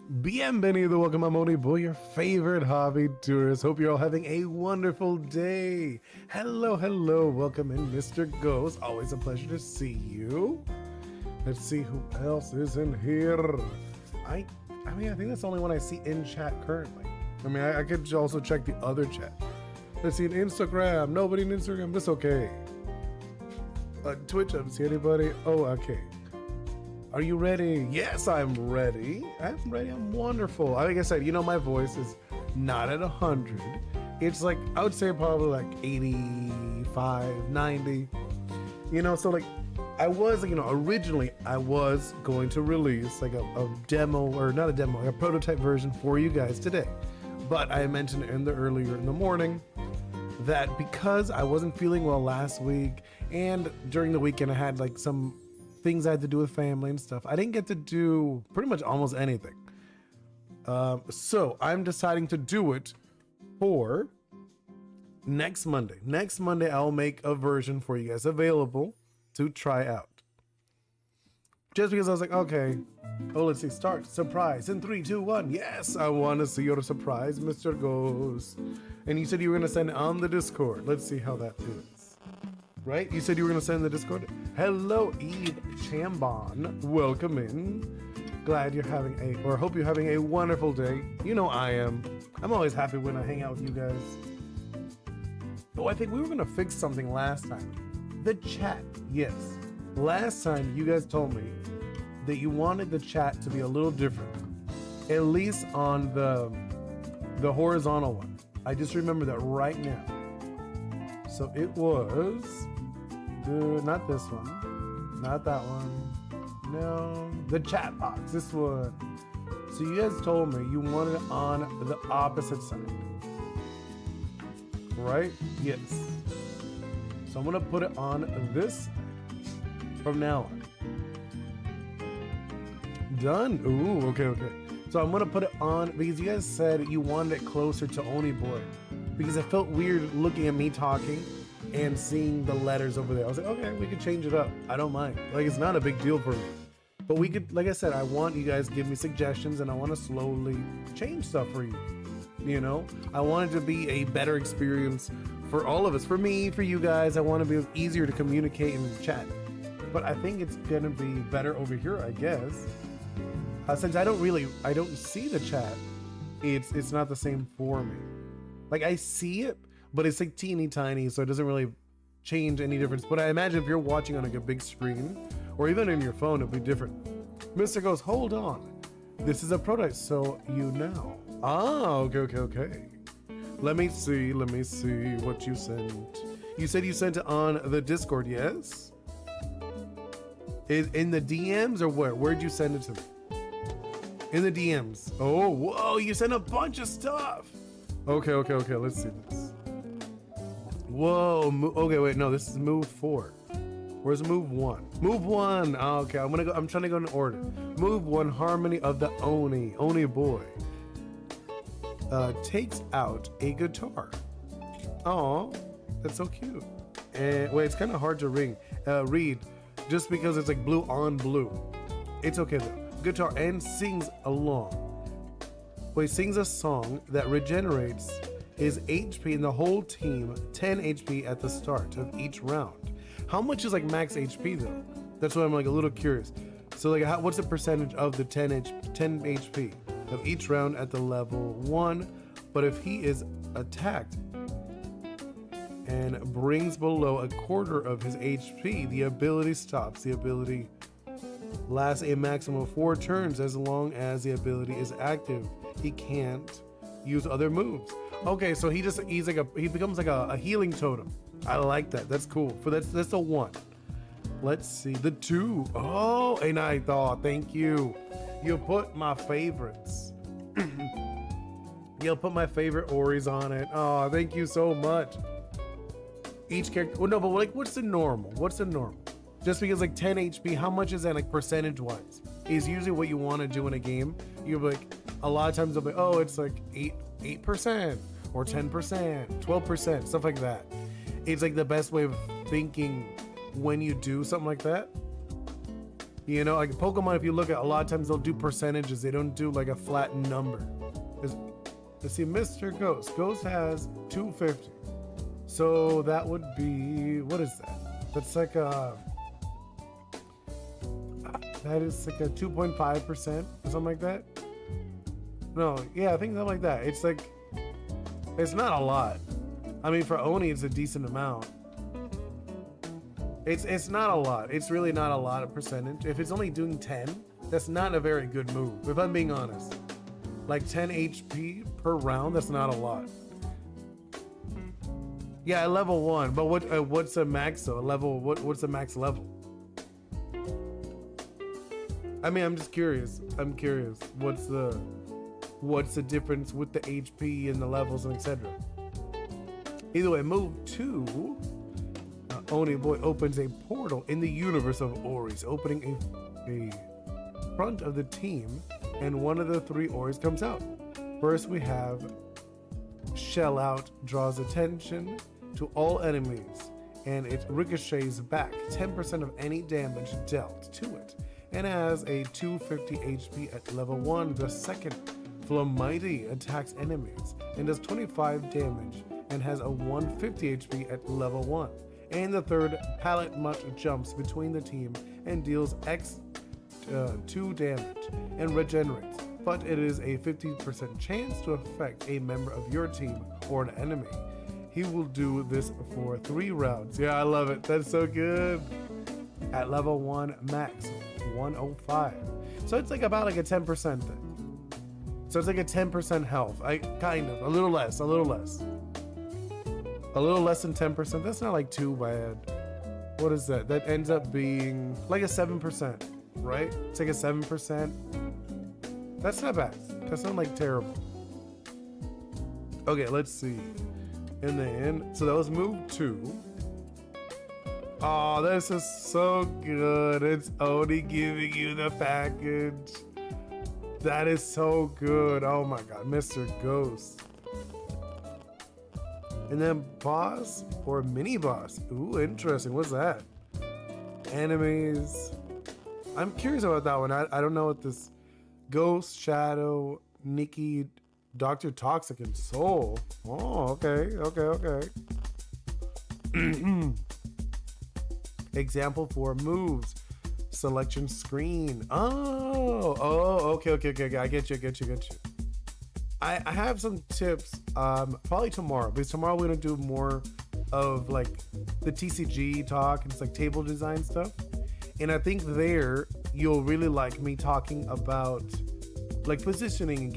Bienvenido, welcome. I'm Oni Boi, your favorite hobby tourist. Hope you're all having a wonderful day. Hello, welcome in, Mr. Ghost. Always a pleasure to see you. Let's see who else is in here. I mean, I think that's the only one I see in chat currently. I mean, I could also check the other chat. Let's see, in Instagram. Nobody in Instagram, that's okay. Twitch, I don't see anybody. Oh, okay. Are you ready? Yes, I'm ready. I'm wonderful. Like I said, you know, my voice is not at 100. It's like, I would say probably like 85, 90. You know, so like, I was, you know, originally I was going to release like a demo, or not a demo, a prototype version for you guys today. But I mentioned earlier in the morning that because I wasn't feeling well last week and during the weekend I had like some things I had to do with family and stuff, I didn't get to do pretty much almost anything. So I'm deciding to do it for next Monday. Next Monday, I'll make a version for you guys available to try out. Just because I was like, okay, oh, let's see, start, surprise, in 3, 2, 1. Yes, I want to see your surprise, Mr. Ghost. And you said you were going to send it on the Discord. Let's see how that is. Right? You said you were going to send the Discord? Hello, Eve Chambon. Welcome in. Glad you're having or hope you're having a wonderful day. You know I am. I'm always happy when I hang out with you guys. Oh, I think we were going to fix something last time. The chat, yes. Last time you guys told me that you wanted the chat to be a little different. At least on the horizontal one. I just remember that right now. So it was, not this one, not that one, no, the chat box, this one. So you guys told me you wanted it on the opposite side, right? Yes. So I'm gonna put it on this side from now on. Done? Ooh, okay. So I'm gonna put it on because you guys said you wanted it closer to Oni Boi. Because it felt weird looking at me talking and seeing the letters over there. I was like, okay, we could change it up. I don't mind. Like, it's not a big deal for me. But we could, like I said, I want you guys to give me suggestions and I want to slowly change stuff for you. You know, I want it to be a better experience for all of us. For me, for you guys, I want to be easier to communicate and chat. But I think it's going to be better over here, I guess. Since I don't see the chat, it's not the same for me. Like, I see it, but it's like teeny tiny, so it doesn't really change any difference. But I imagine if you're watching on like a big screen, or even in your phone, it'll be different. Mr. goes, hold on. This is a prototype, so you know. Ah, okay. Let me see what you sent. You said you sent it on the Discord, yes? In the DMs, or where? Where'd you send it to me? In the DMs. Oh, whoa, you sent a bunch of stuff. Okay, let's see this. Whoa, okay, wait, no, this is move 4. Where's move 1? Move 1, okay, I'm trying to go in order. Move 1, Harmony of the Oni Boi. Takes out a guitar. Oh, that's so cute. And wait, it's kind of hard to read, just because it's like blue on blue. It's okay though. Guitar and sings along. Well, he sings a song that regenerates his HP and the whole team 10 HP at the start of each round. How much is like max HP though? That's what I'm like a little curious. So like, what's the percentage of the 10 HP of each round at the level 1? But if he is attacked and brings below a quarter of his HP, the ability stops. The ability lasts a maximum of 4 turns as long as the ability is active. He can't use other moves. Okay, so he becomes like a healing totem. I like that. That's cool. That's the 1. Let's see the 2. Oh, and I thought, thank you. You put my favorites. You'll put my favorite Oris on it. Oh, thank you so much. Each character. Oh no, but like, what's the normal? Just because like 10 HP, how much is that like percentage wise? Is usually what you want to do in a game. You're like, a lot of times they'll be, oh, it's like 8% or 10%, 12%, stuff like that. It's like the best way of thinking when you do something like that. You know, like Pokemon, if you look at, a lot of times they'll do percentages. They don't do like a flat number. Let's see, Mr. Ghost. Ghost has 250. So that would be, what is that? That's like that is like a 2.5% or something like that. No, yeah, I think something like that. It's like, it's not a lot. I mean, for Oni, it's a decent amount. It's not a lot. It's really not a lot of percentage. If it's only doing 10, that's not a very good move, if I'm being honest. Like 10 HP per round, that's not a lot. Yeah, at level 1, but what's a max though? What's the max level? I mean, I'm just curious. I'm curious. What's the difference with the HP and the levels and etc. Either way, move 2. Oni Boi opens a portal in the universe of Oris, opening a front of the team, and one of the 3 Oris comes out. First, we have Shell Out draws attention to all enemies, and it ricochets back 10% of any damage dealt to it, and has a 250 HP at level 1. The second, Flamity, attacks enemies and does 25 damage and has a 150 HP at level 1. And the third, Pallet Mutt, jumps between the team and deals X2 damage and regenerates, but it is a 50% chance to affect a member of your team or an enemy. He will do this for 3 rounds. Yeah, I love it. That's so good. At level 1 max, 105. So it's like about like a 10% thing. So it's like a 10% health. Kind of, a little less. A little less than 10%. That's not like too bad. What is that? That ends up being like a 7%, right? It's like a 7%. That's not bad. That's not like terrible. Okay, let's see. And then, so that was move 2. Oh, this is so good. It's Oni giving you the package. That is so good. Oh my God, Mr. Ghost. And then boss or mini boss. Ooh, interesting. What's that? Enemies. I'm curious about that one. I don't know what this Ghost, Shadow, Nikki, Dr. Toxic, and Soul. Oh, okay. Example for moves. Selection screen. Okay. I get you. I have some tips, probably tomorrow, because tomorrow we're gonna do more of like the TCG talk and it's like table design stuff. And I think there you'll really like me talking about like positioning and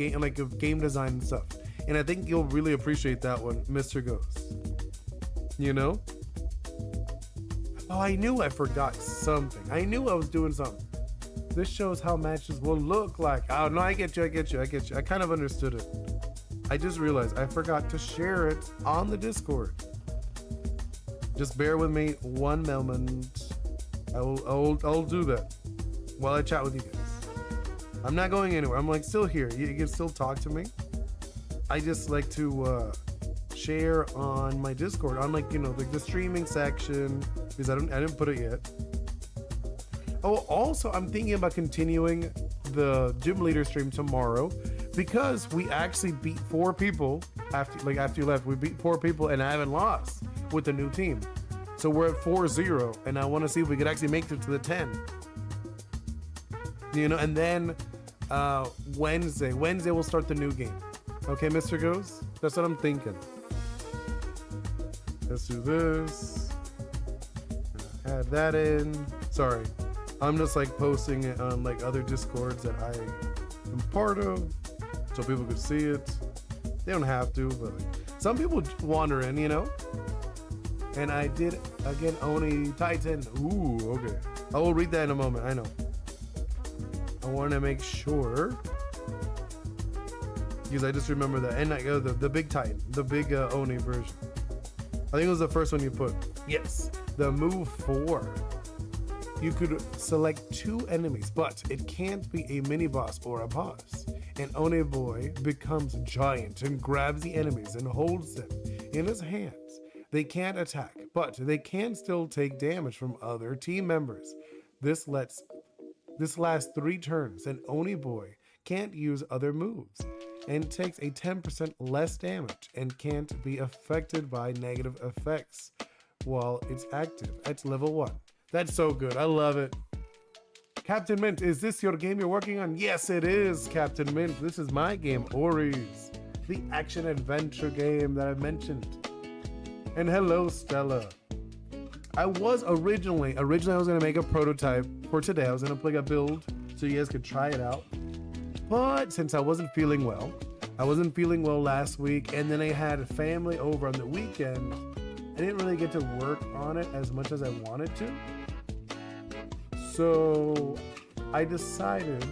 game design and stuff. And I think you'll really appreciate that one, Mr. Ghost. You know? Oh, I knew I forgot something. I knew I was doing something. This shows how matches will look like. Oh, no, I get you. I kind of understood it. I just realized I forgot to share it on the Discord. Just bear with me one moment. I'll do that while I chat with you guys. I'm not going anywhere. I'm like still here. You can still talk to me. I just like to share on my Discord on like, you know, like the streaming section, because I didn't put it yet. Oh, also, I'm thinking about continuing the gym leader stream tomorrow because we actually beat 4 people after you left. We beat 4 people and I haven't lost with the new team. So we're at 4-0 and I want to see if we could actually make it to the 10. You know, and then Wednesday we'll start the new game. Okay, Mr. Ghost? That's what I'm thinking. Let's do this. Add that in. Sorry. I'm just like posting it on like other Discords that I am part of so people could see it. They don't have to, but like, some people wander in, you know? And I did, again, Oni Titan. Ooh, okay. I will read that in a moment, I know. I want to make sure, because I just remember that. And the big Titan, the big Oni version. I think it was the first one you put. Yes, the move 4. You could select 2 enemies, but it can't be a mini boss or a boss. And Oni Boi becomes giant and grabs the enemies and holds them in his hands. They can't attack, but they can still take damage from other team members. This lets This lasts 3 turns, and Oni Boi can't use other moves and takes a 10% less damage and can't be affected by negative effects while it's active. That's level 1. That's so good. I love it. Captain Mint, is this your game you're working on? Yes, it is, Captain Mint. This is my game, YEEEES, the action adventure game that I mentioned. And hello, Stella. I was originally I was gonna make a prototype for today. I was gonna play a build so you guys could try it out. But since I wasn't feeling well last week, and then I had family over on the weekend, I didn't really get to work on it as much as I wanted to. So I decided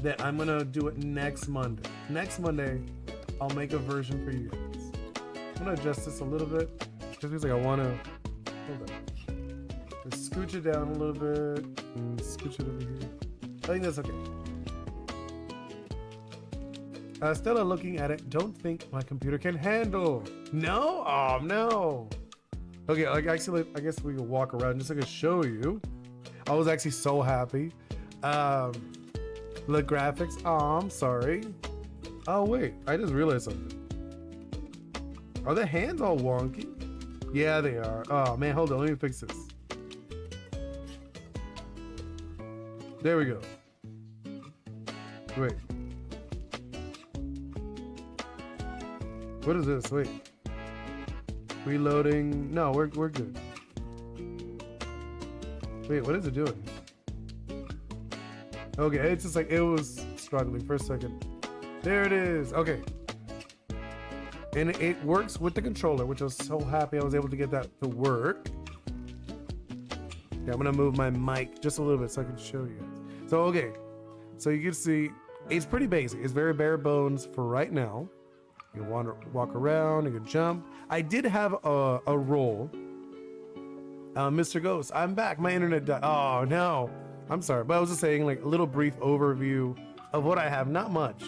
that I'm gonna do it next Monday. Next Monday, I'll make a version for you guys. I'm gonna adjust this a little bit, just because like I wanna, hold on. Just scooch it down a little bit, and scooch it over here. I think that's okay. Stella looking at it, don't think my computer can handle. No? Oh no. Okay, like actually, I guess we can walk around just so I can show you. I was actually so happy. The graphics, oh, I'm sorry. Oh wait, I just realized something. Are the hands all wonky? Yeah, they are. Oh man, hold on, let me fix this. There we go. Wait. What is this? Wait. Reloading. No, we're good. Wait, what is it doing? Okay, it's just like it was struggling for a second. There it is. Okay. And it works with the controller, which I was so happy I was able to get that to work. Yeah, I'm gonna move my mic just a little bit so I can show you guys. So okay. So you can see it's pretty basic. It's very bare bones for right now. You can walk around, you can jump. I did have a roll. Mr. Ghost, I'm back. My internet died. Oh no, I'm sorry. But I was just saying like a little brief overview of what I have. Not much,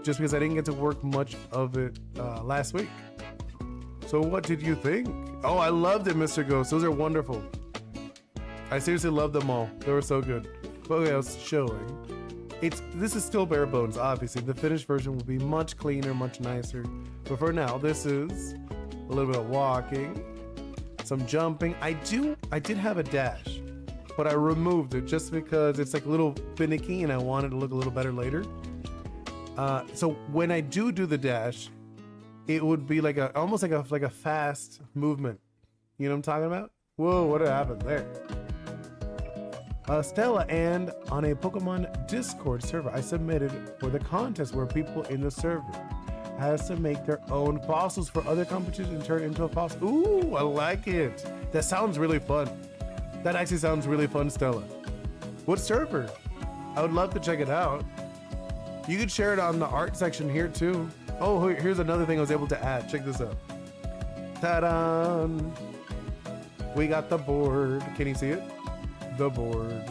just because I didn't get to work much of it last week. So what did you think? Oh, I loved it, Mr. Ghost. Those are wonderful. I seriously loved them all. They were so good. But okay, I was showing. This is still bare bones, obviously. The finished version will be much cleaner, much nicer. But for now, this is a little bit of walking, some jumping. I did have a dash, but I removed it just because it's like a little finicky and I wanted it to look a little better later. So when I do the dash, it would be like almost like a fast movement. You know what I'm talking about? Whoa, what happened there? Stella, and on a Pokemon Discord server I submitted for the contest where people in the server has to make their own fossils for other competitions and turn into a fossil. Ooh, I like it. That sounds really fun. That actually sounds really fun, Stella. What server? I would love to check it out. You could share it on the art section here too. Oh, here's another thing I was able to add. Check this out. Ta-da! We got the board. Can you see it? The board.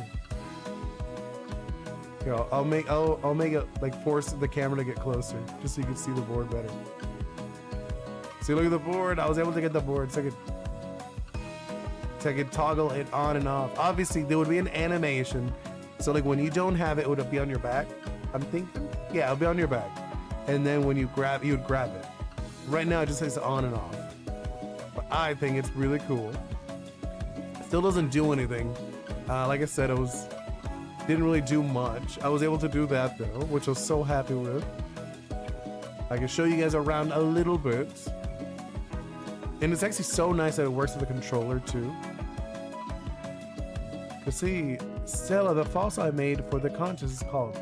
Here, I'll make it like force the camera to get closer just so you can see the board better. See, look at the board. I was able to get the board so I could toggle it on and off. Obviously there would be an animation, so like when you don't have it, it would be on your back. I'm thinking, yeah, it'll be on your back, and then when you would grab it. Right now it just says on and off, but I think it's really cool. Still doesn't do anything. Like I said, didn't really do much. I was able to do that though, which I was so happy with. I can show you guys around a little bit. And it's actually so nice that it works with the controller too. You see, Stella, the fossil I made for the contest is called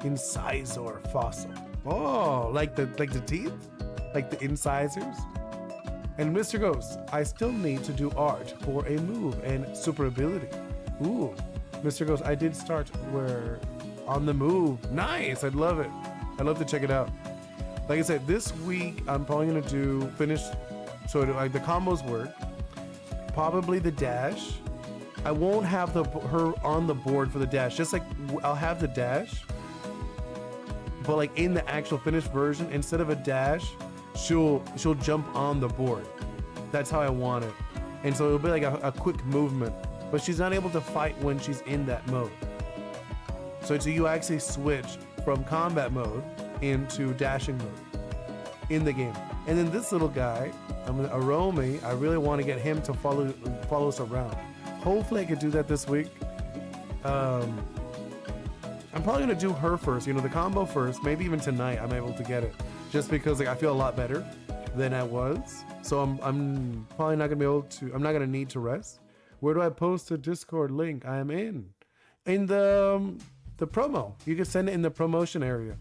Incisor Fossil. Oh, like the teeth? Like the incisors? And Mr. Ghost, I still need to do art for a move and super ability. Ooh, Mr. Ghost, I did start where on the move. Nice, I'd love it. I'd love to check it out. Like I said, this week I'm probably gonna finish, so like the combos work. Probably the dash. I won't have her on the board for the dash. Just like I'll have the dash, but like in the actual finished version, instead of a dash, she'll jump on the board. That's how I want it. And so it'll be like a quick movement, but she's not able to fight when she's in that mode. So you actually switch from combat mode into dashing mode in the game. And then this little guy, Aromi, I really want to get him to follow us around. Hopefully I could do that this week. I'm probably gonna do her first, the combo first. Maybe even tonight I'm able to get it, just because like I feel a lot better than I was. So I'm probably not gonna be able to. I'm not gonna need to rest. Where do I post the Discord link? I am in the promo. You can send it in the promotion area.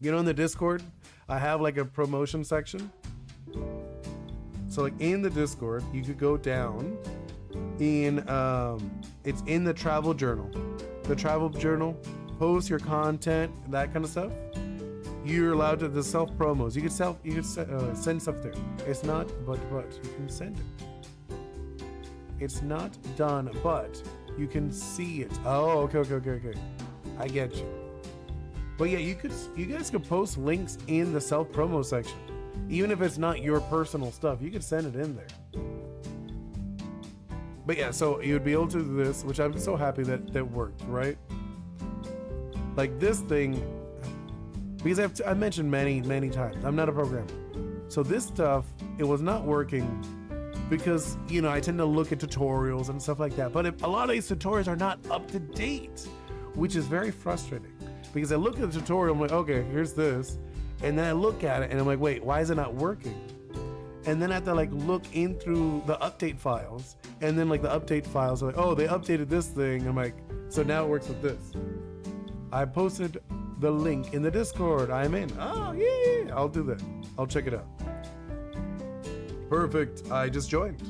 In the Discord, I have like a promotion section. So like in the Discord, you could go down in it's in the travel journal. The travel journal, post your content, that kind of stuff. You're allowed to the self promos. You can send stuff there. It's not but you can send it. It's not done, but you can see it. Oh, okay. I get you. But yeah, you guys could post links in the self promo section, even if it's not your personal stuff. You could send it in there. But yeah, so you'd be able to do this, which I'm so happy that worked, right? Like this thing, because I've mentioned many times, I'm not a programmer. So this stuff, it was not working because, I tend to look at tutorials and stuff like that. But a lot of these tutorials are not up to date, which is very frustrating. Because I look at the tutorial, I'm like, okay, here's this. And then I look at it and I'm like, wait, why is it not working? And then I have to like look in through the update files, and then like the update files are like, oh, they updated this thing. I'm like, so now it works with this. I posted the link in the Discord. I'm in. Oh yeah, I'll do that. I'll check it out. Perfect. I just joined.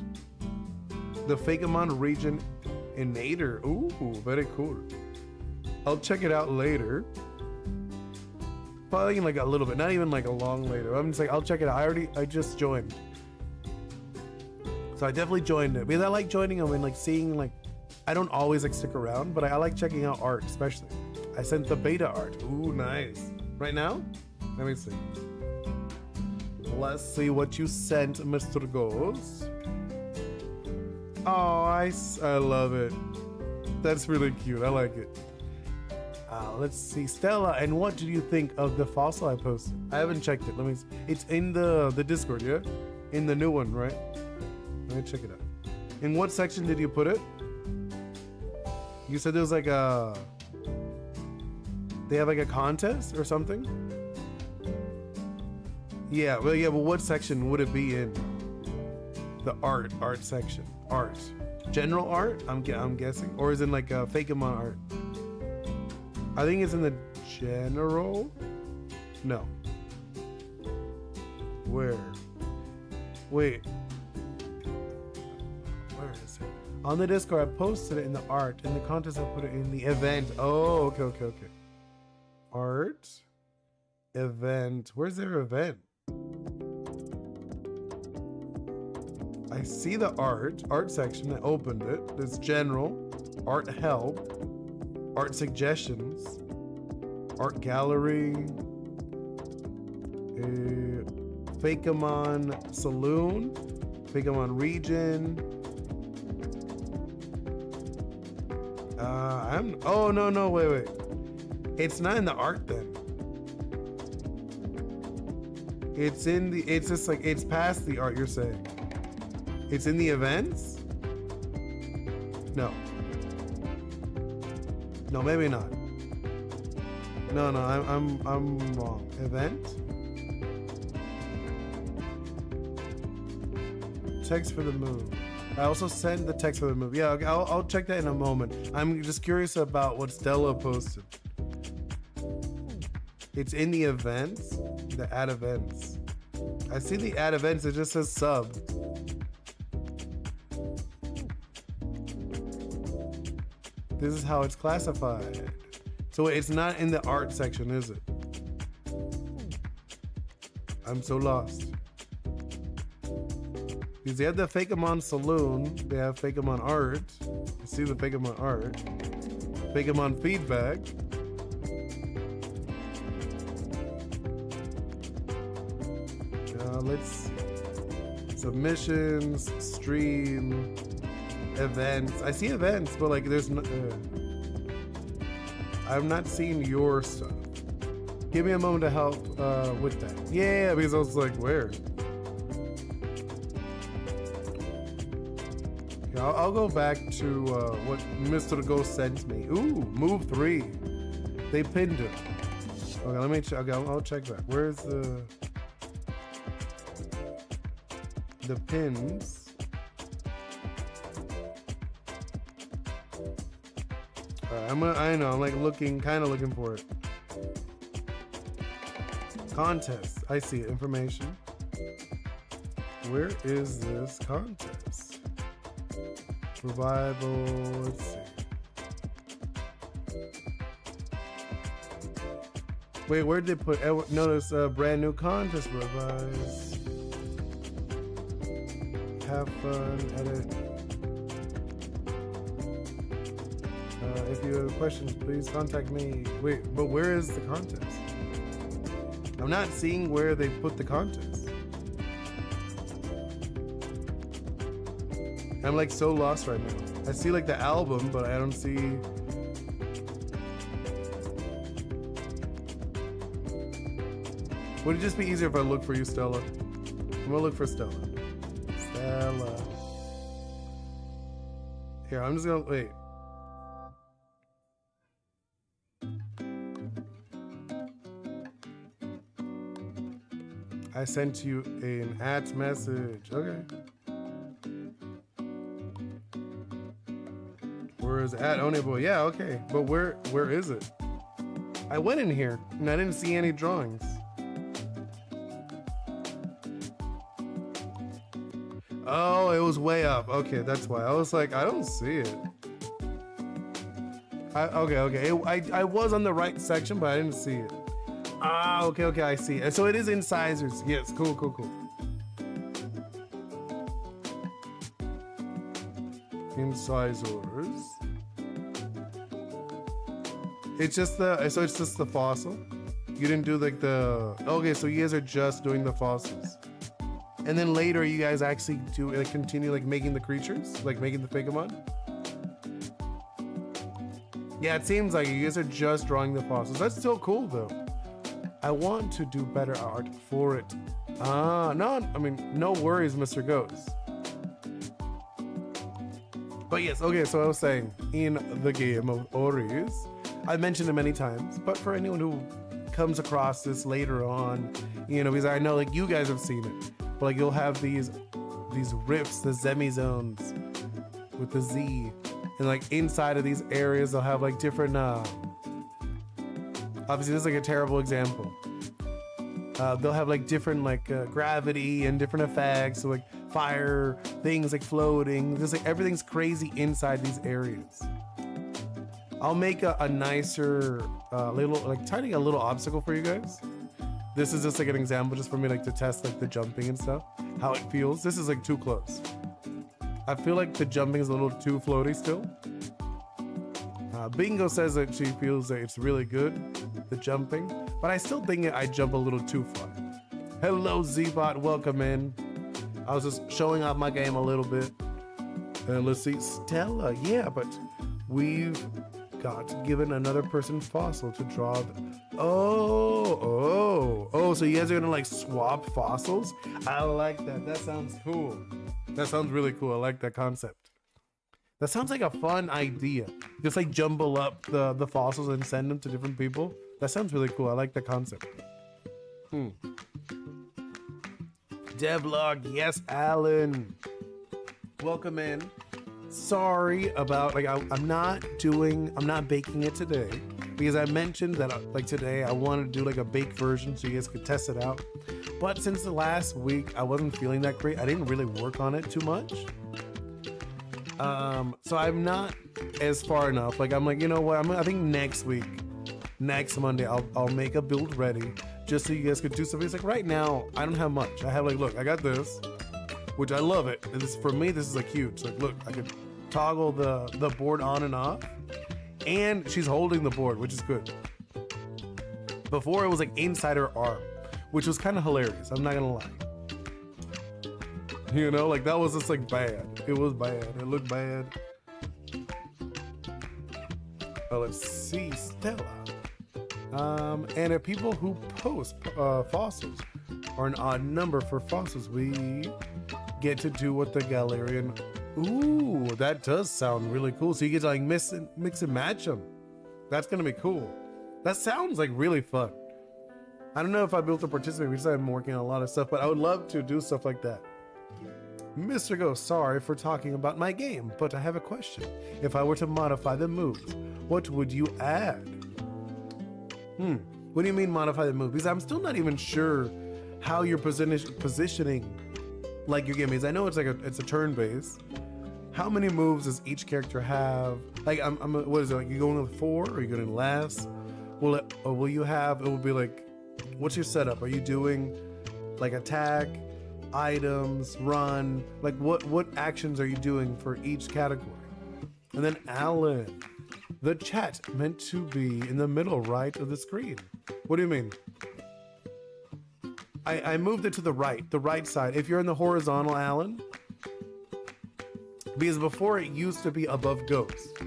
The Fakemon region in Nader. Ooh, very cool. I'll check it out later. Probably in like a little bit, not even like a long later. I'm just like, I'll check it out. I just joined. So I definitely joined it because I like joining them and like seeing like, I don't always like stick around, but I like checking out art, especially. I sent the beta art. Ooh, nice. Right now? Let me see. Let's see what you sent, Mr. Ghost. Oh, I love it. That's really cute. I like it. Let's see, Stella, and what did you think of the fossil I posted? I haven't checked it. Let me see. It's in the Discord, yeah? In the new one, right? Let me check it out. In what section did you put it? You said there was like they have like a contest or something? Yeah, well, what section would it be in? The art section. Art. General art, I'm guessing? Or is it like a Fakemon art? I think it's in the general. No. Where? Wait. Where is it? On the Discord, I posted it in the art. In the contest, I put it in the event. Oh, okay. Art. Event. Where's their event? I see the art section. I opened it. There's general, art help, art suggestions, art gallery, Fakemon Saloon, Fakemon region. Oh no, wait. It's not in the art then. It's just like, it's past the art, you're saying. It's in the events? No. No, maybe not. No, I'm wrong. Event? Text for the move. I also sent the text for the move. Yeah, I'll check that in a moment. I'm just curious about what Stella posted. It's in the events, the add events. I see the add events, it just says sub. This is how it's classified. So it's not in the art section, is it? I'm so lost. Because they have the Fakemon Saloon, they have Fakemon Art. You see the Fakemon Art. Fakemon Feedback. Let's see. Submissions, stream, events. I see events, but like there's no. I'm not seeing your stuff. Give me a moment to help with that. Yeah, because I was like, where? Yeah, I'll go back to what Mr. Ghost sent me. Ooh, move 3. They pinned it. Okay, let me check. Okay, I'll check that. Where's the pins? Alright, I know, I'm like kind of looking for it. Contest. I see it. Information. Where is this contest? Revival. Let's see. Wait, where did they put? Notice a brand new contest. Revise. Have fun. Edit. If you have questions, please contact me. Wait, but where is the contest? I'm not seeing where they put the contest. I'm like so lost right now. I see like the album, but I don't see. Would it just be easier if I look for you, Stella? I'm gonna look for Stella. Stella. Here, I'm just gonna wait. I sent you an @ message. Okay. Where is Oni Boi? Yeah, okay. But where is it? I went in here and I didn't see any drawings. Oh, it was way up. Okay, that's why. I was like, I don't see it. Okay. I was on the right section, but I didn't see it. Ah, okay, I see it. So it is incisors. Yes, cool. Incisors. It's just the fossil. You didn't do like the. Okay, so you guys are just doing the fossils, and then later you guys actually do like continue like making the creatures, like making the Pokemon. Yeah, it seems like you guys are just drawing the fossils. That's still cool though. I want to do better art for it. No, I mean, no worries, Mr. Ghost. But yes, okay, so I was saying, in the game of YEEEES, I've mentioned it many times, but for anyone who comes across this later on, you know, because I know like you guys have seen it, but like you'll have these rifts, the Zemi zones with the Z, and like inside of these areas, they'll have like different, obviously this is like a terrible example. They'll have like different like gravity and different effects, so like fire, things like floating, just like everything's crazy inside these areas. I'll make a nicer little, like tiny a little obstacle for you guys. This is just like an example just for me like to test like the jumping and stuff, how it feels. This is like too close. I feel like the jumping is a little too floaty still. Bingo says that she feels that it's really good, the jumping, but I still think I jump a little too far. Hello Z-Bot, welcome in. I was just showing off my game a little bit. And let's see, Stella, yeah, but we've got given another person fossil to draw. Oh, so you guys are gonna like swap fossils? I like that, that sounds cool. That sounds really cool, I like that concept. That sounds like a fun idea. Just like jumble up the fossils and send them to different people. That sounds really cool. I like the concept. Devlog, yes, Alan. Welcome in. Sorry about like I'm not baking it today because I mentioned that like today I wanted to do like a baked version so you guys could test it out. But since the last week I wasn't feeling that great, I didn't really work on it too much. So I'm not as far enough. Like I'm like, you know what? I think next Monday, I'll make a build ready just so you guys could do something. It's like right now, I don't have much. I have like, look, I got this, which I love it. And this for me, this is like huge. Like, look, I could toggle the board on and off, and she's holding the board, which is good. Before it was like inside her arm, which was kind of hilarious. I'm not gonna lie. You know, like that was just like bad. It was bad. It looked bad. let's see, Stella. And if people who post fossils are an odd number for fossils, we get to do what the Galarian. Ooh, that does sound really cool. So you get to like mix and match them. That's gonna be cool. That sounds like really fun. I don't know if I'll be able to participate because I'm working on a lot of stuff, but I would love to do stuff like that. Mr. Ghost, sorry for talking about my game, but I have a question. If I were to modify the moves, what would you add? What do you mean modify the move? Because I'm still not even sure how you're positioning like your game is. I know it's like it's a turn base. How many moves does each character have? Like what is it? Like you going with 4 or are you going last? Will you have? It will be like, what's your setup? Are you doing like attack, items, run? Like what actions are you doing for each category? And then Alan, the chat meant to be in the middle right of the screen. What do you mean? I moved it to the right side. If you're in the horizontal, Alan, because before it used to be above Ghost,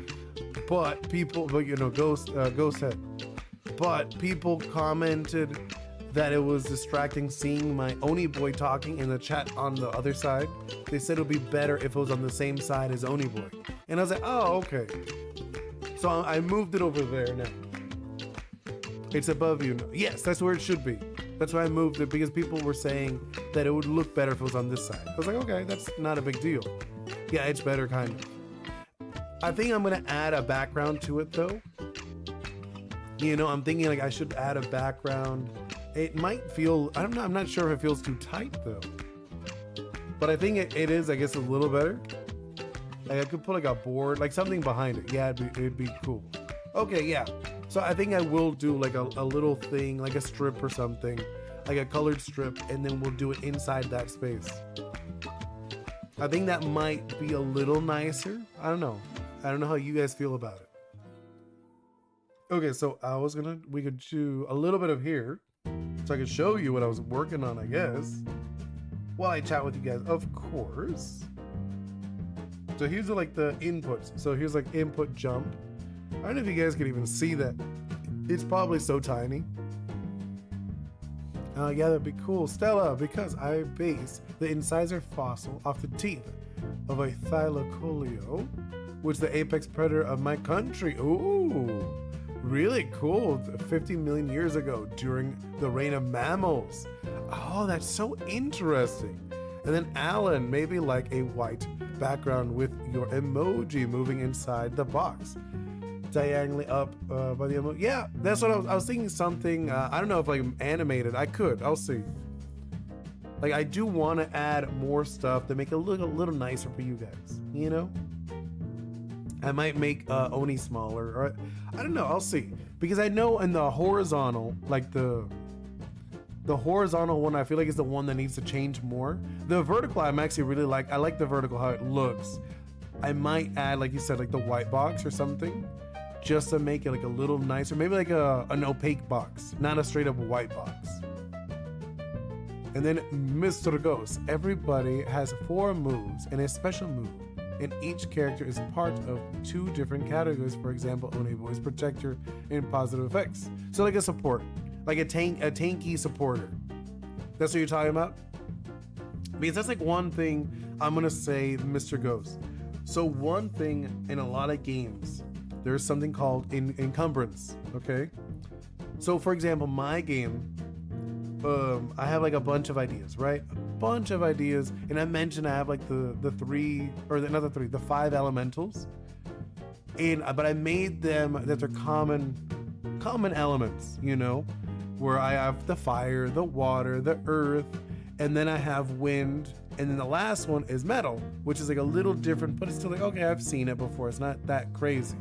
but you know, Ghost head. But people commented that it was distracting seeing my Oni Boi talking in the chat on the other side. They said it would be better if it was on the same side as Oni Boi. And I was like, oh, okay. So I moved it over there now. It's above you now. Yes, that's where it should be. That's why I moved it, because people were saying that it would look better if it was on this side. I was like, okay, that's not a big deal. Yeah, it's better kind of. I think I'm gonna add a background to it though. You know, I'm thinking like I should add a background. It might feel, I don't know, I'm not sure if it feels too tight though. But I think it is, I guess, a little better. Like I could put like a board, like something behind it. Yeah, it'd be cool. Okay, yeah. So I think I will do like a little thing, like a strip or something, like a colored strip, and then we'll do it inside that space. I think that might be a little nicer. I don't know. I don't know how you guys feel about it. Okay, so we could do a little bit of here, so I could show you what I was working on, I guess, while I chat with you guys, of course. So here's like the inputs. So here's like input jump. I don't know if you guys can even see that. It's probably so tiny. Yeah, that'd be cool. Stella, because I base the incisor fossil off the teeth of a thylacoleo, which is the apex predator of my country. Ooh, really cool. 50 million years ago during the reign of mammals. Oh, that's so interesting. And then Alan, maybe like a white background with your emoji moving inside the box. Diagonally up by the emoji. Yeah, that's what I was thinking. Something I don't know if like animated. I'll see. Like I do want to add more stuff to make it look a little nicer for you guys, you know. I might make Oni smaller, or I don't know, I'll see, because I know in the horizontal, like the horizontal one, I feel like is the one that needs to change more. The vertical I'm actually really like. I like the vertical, how it looks. I might add, like you said, like the white box or something, just to make it like a little nicer. Maybe like an opaque box, not a straight up white box. And then Mr. Ghost, everybody has 4 moves and a special move, and each character is part of 2 different categories. For example, Oni Boi's protector and positive effects. So like a support, like a tanky supporter. That's what you're talking about? Because that's like one thing I'm gonna say, Mr. Ghost. So one thing in a lot of games, there's something called encumbrance, okay? So for example, my game, I have like a bunch of ideas, right? A bunch of ideas, and I mentioned I have like the 5 elementals, but I made them that they're common elements, you know, where I have the fire, the water, the earth, and then I have wind, and then the last one is metal, which is like a little different, but it's still like, okay, I've seen it before, it's not that crazy.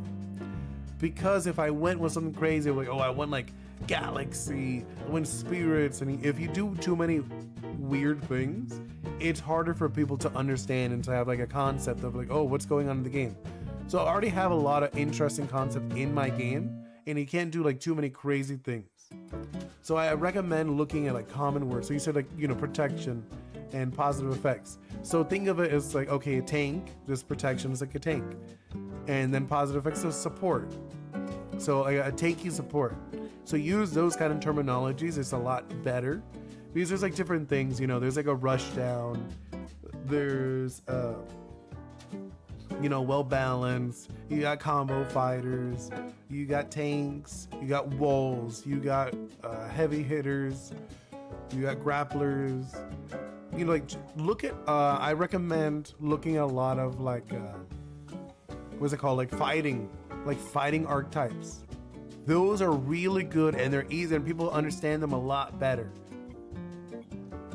Because if I went with something crazy, like, oh, I went like galaxy, I went spirits, and if you do too many weird things, it's harder for people to understand and to have like a concept of like, oh, what's going on in the game. So I already have a lot of interesting concepts in my game, and you can't do like too many crazy things. So I recommend looking at like common words. So you said like, you know, protection and positive effects. So think of it as like, okay, a tank, this protection is like a tank. And then positive effects of support. So a tanky support. So use those kind of terminologies. It's a lot better because there's like different things, you know, there's like a rush down, there's you know, well balanced, you got combo fighters, you got tanks, you got walls, you got heavy hitters, you got grapplers. You know, like look at I recommend looking at a lot of like what's it called, like fighting archetypes. Those are really good and they're easy and people understand them a lot better.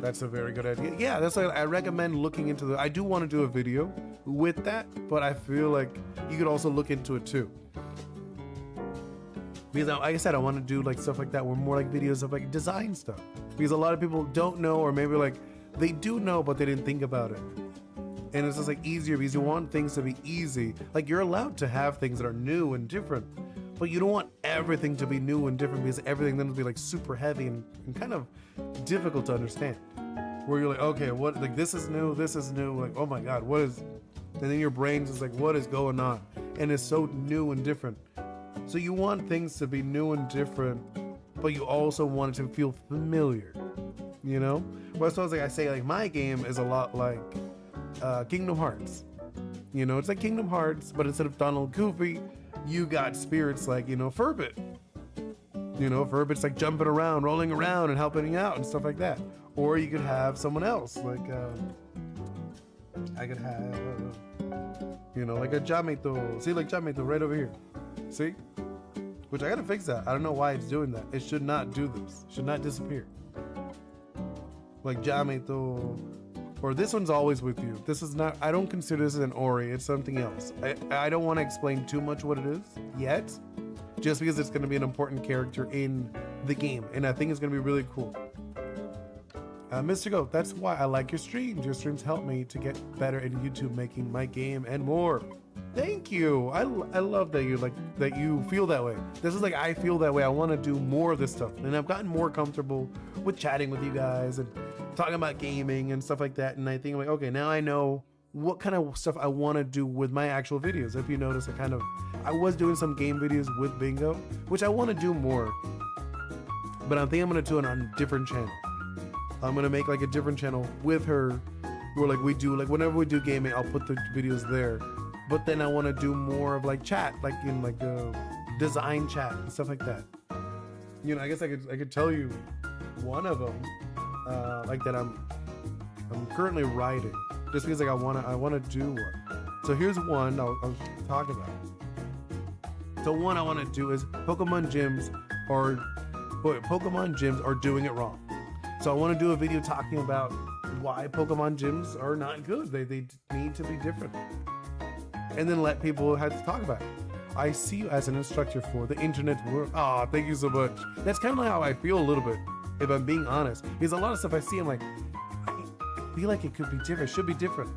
That's a very good idea. Yeah, that's why I recommend looking into the, I do want to do a video with that, but I feel like you could also look into it too. Because like I said, I want to do like stuff like that, where more like videos of like design stuff. Because a lot of people don't know, or maybe like they do know, but they didn't think about it. And it's just like easier because you want things to be easy. Like you're allowed to have things that are new and different, but you don't want everything to be new and different because everything then will be like super heavy and kind of difficult to understand. Where you're like, okay, what, like this is new, like, oh my God, what is, and then your brain's just like, what is going on? And it's so new and different. So you want things to be new and different, but you also want it to feel familiar, you know? Well, so I say like my game is a lot like Kingdom Hearts. You know, it's like Kingdom Hearts, but instead of Donald Goofy, you got spirits like, you know, Furbit. You know, Furbit's like jumping around, rolling around and helping you out and stuff like that. Or you could have someone else, like I could have, you know, like a Jamito. See, like Jamito right over here. See? Which I gotta fix that. I don't know why it's doing that. It should not do this. It should not disappear. Like Jamito. Or this one's always with you. This is not, I don't consider this an Ori. It's something else. I don't want to explain too much what it is yet. Just because it's going to be an important character in the game. And I think it's going to be really cool. Mr. Goat, that's why I like your streams. Your streams help me to get better in YouTube, making my game and more. Thank you. I love that you that you feel that way. This is like, I feel that way. I want to do more of this stuff. And I've gotten more comfortable with chatting with you guys and talking about gaming and stuff like that. And I think like, okay, now I know what kind of stuff I want to do with my actual videos. If you notice, I was doing some game videos with Bingo, which I want to do more. But I think I'm going to do it on a different channel. I'm going to make like a different channel with her where like we do, like whenever we do gaming, I'll put the videos there. But then I want to do more of like chat, like in like design chat and stuff like that. You know, I guess I could tell you one of them, like that I'm currently writing, just because like I want to do one. So here's one I'll talk about. So one I want to do is Pokemon gyms are doing it wrong. So I want to do a video talking about why Pokemon gyms are not good. They need to be different. And then let people have to talk about it. I see you as an instructor for the internet world. Ah, thank you so much. That's kind of like how I feel a little bit, if I'm being honest. Because a lot of stuff I see, I'm like, I feel like it could be different. It should be different.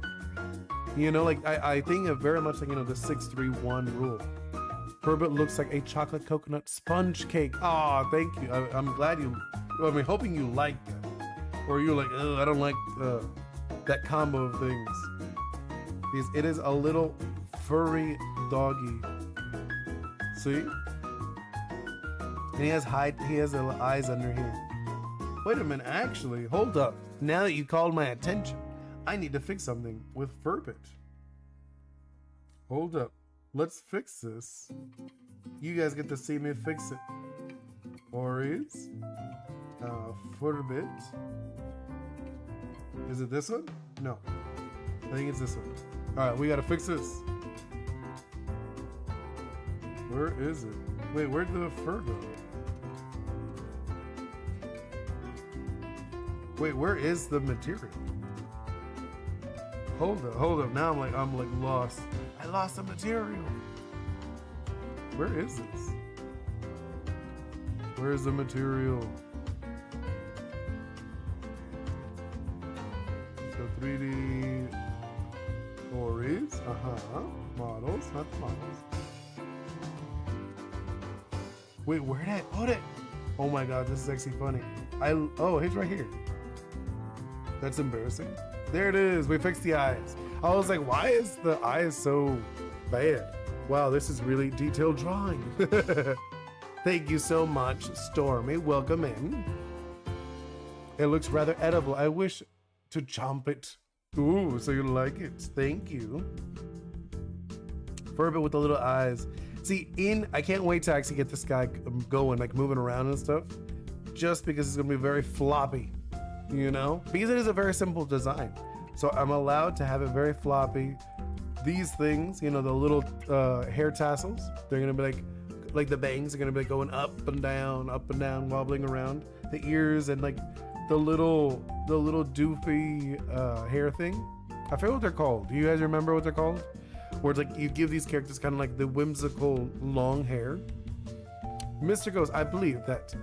You know, like I think of very much like, you know, the 6-3-1 rule. Herbert looks like a chocolate coconut sponge cake. Ah, thank you. I'm glad you, I mean, hoping you like that. Or you're like, oh, I don't like that combo of things. Because it is a little furry doggy. See? And he has eyes under here. Wait a minute, actually, hold up. Now that you called my attention, I need to fix something with Furbit. Hold up. Let's fix this. You guys get to see me fix it. YEEEES. Furbit. Is it this one? No. I think it's this one. Alright, we gotta fix this. Where is it? Wait, where'd the fur go? Wait, where is the material? Hold up. Now I'm like lost. I lost the material. Where is this? Where's the material? So 3D YEEEES, models, not the models. Wait, where did I put it? Oh my god, this is actually funny. Oh, it's right here. That's embarrassing. There it is. We fixed the eyes. I was like, why is the eyes so bad? Wow, this is really detailed drawing. Thank you so much, Stormy. Welcome in. It looks rather edible. I wish to chomp it. Ooh, so you like it. Thank you. Furby with the little eyes. See, I can't wait to actually get this guy going, like moving around and stuff. Just because it's gonna be very floppy, you know? Because it is a very simple design. So I'm allowed to have it very floppy. These things, you know, the little hair tassels, they're gonna be like the bangs are gonna be going up and down, wobbling around. The ears and like the little doofy hair thing. I forget what they're called. Do you guys remember what they're called? Where it's like you give these characters kind of like the whimsical long hair. Mr. Ghost, I believe that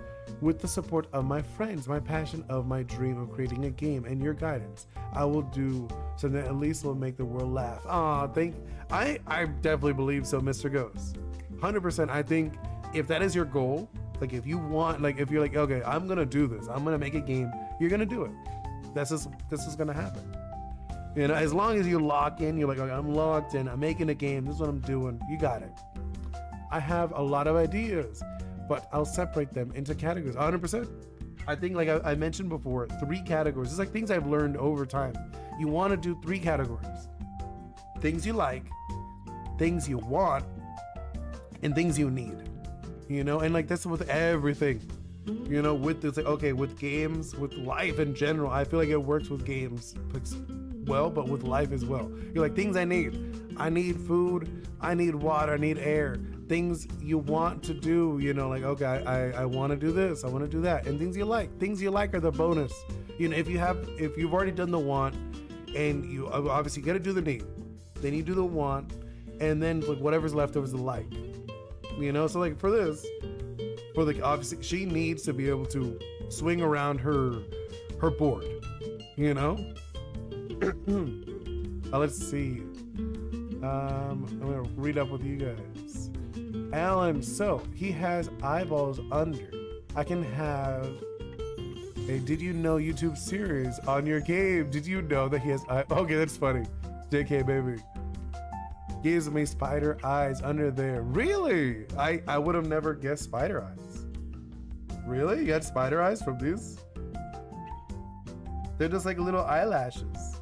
with the support of my friends, my passion of my dream of creating a game, and your guidance, I will do something that at least will make the world laugh. I definitely believe so, Mr. Ghost. 100%. I think if that is your goal, like if you want, like if you're like, okay, I'm gonna do this, I'm gonna make a game, you're gonna do it. This is gonna happen. You know, as long as you lock in, you're like, okay, I'm locked in, I'm making a game, this is what I'm doing, you got it. I have a lot of ideas, but I'll separate them into categories, 100%. I think like I mentioned before, 3 categories. It's like things I've learned over time. You wanna do 3 categories. Things you like, things you want, and things you need. You know, and like that's with everything. You know, with this, like, okay, with games, with life in general, I feel like it works with games well, but with life as well. You're like, things I need. I need food, I need water, I need air. Things you want to do, you know, like, okay, I want to do this, I want to do that. And things you like are the bonus. You know, if you've already done the want, and you obviously got to do the need, then you do the want, and then like whatever's left over is the like. You know, so like for this, for like obviously she needs to be able to swing around her board, you know. Let's see. I'm gonna read up with you guys. Alan, so he has eyeballs under. I can have a Did You Know YouTube series on your game. Did you know that he has okay, that's funny. JK baby. Gives me spider eyes under there. Really? I would have never guessed spider eyes. Really? You got spider eyes from these? They're just like little eyelashes.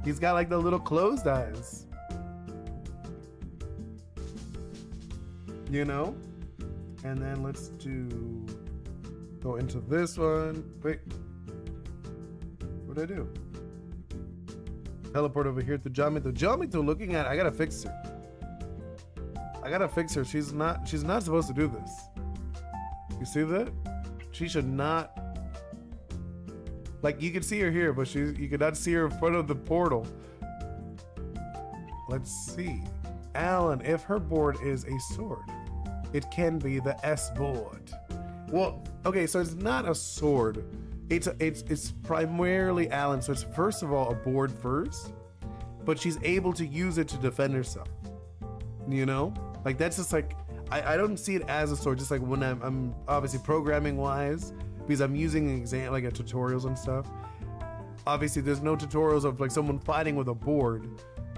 He's got like the little closed eyes. You know? And then let's go into this one. Wait. What'd I do? Teleport over here to Jamito. Jamito looking at, I gotta fix her. She's not supposed to do this. You see that? She should not. Like you can see her here, but you cannot see her in front of the portal. Let's see. Alan, if her board is a sword, it can be the S board. Well, okay, so it's not a sword. It's primarily Alan, so it's first of all a board first, but she's able to use it to defend herself. You know, like that's just like I don't see it as a sword. Just like when I'm obviously programming wise, because I'm using an exam like a tutorials and stuff. Obviously, there's no tutorials of like someone fighting with a board,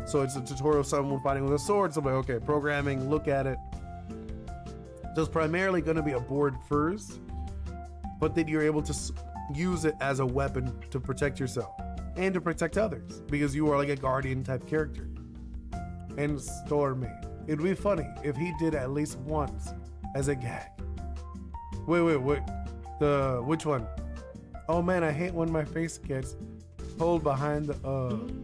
so it's a tutorial of someone fighting with a sword. So I'm like, okay, programming, look at it. So it's primarily going to be a board first, but then you're able to use it as a weapon to protect yourself and to protect others because you are like a guardian type character. And Stormy, it'd be funny if he did at least once as a gag. Wait, which one? Oh man, I hate when my face gets pulled behind the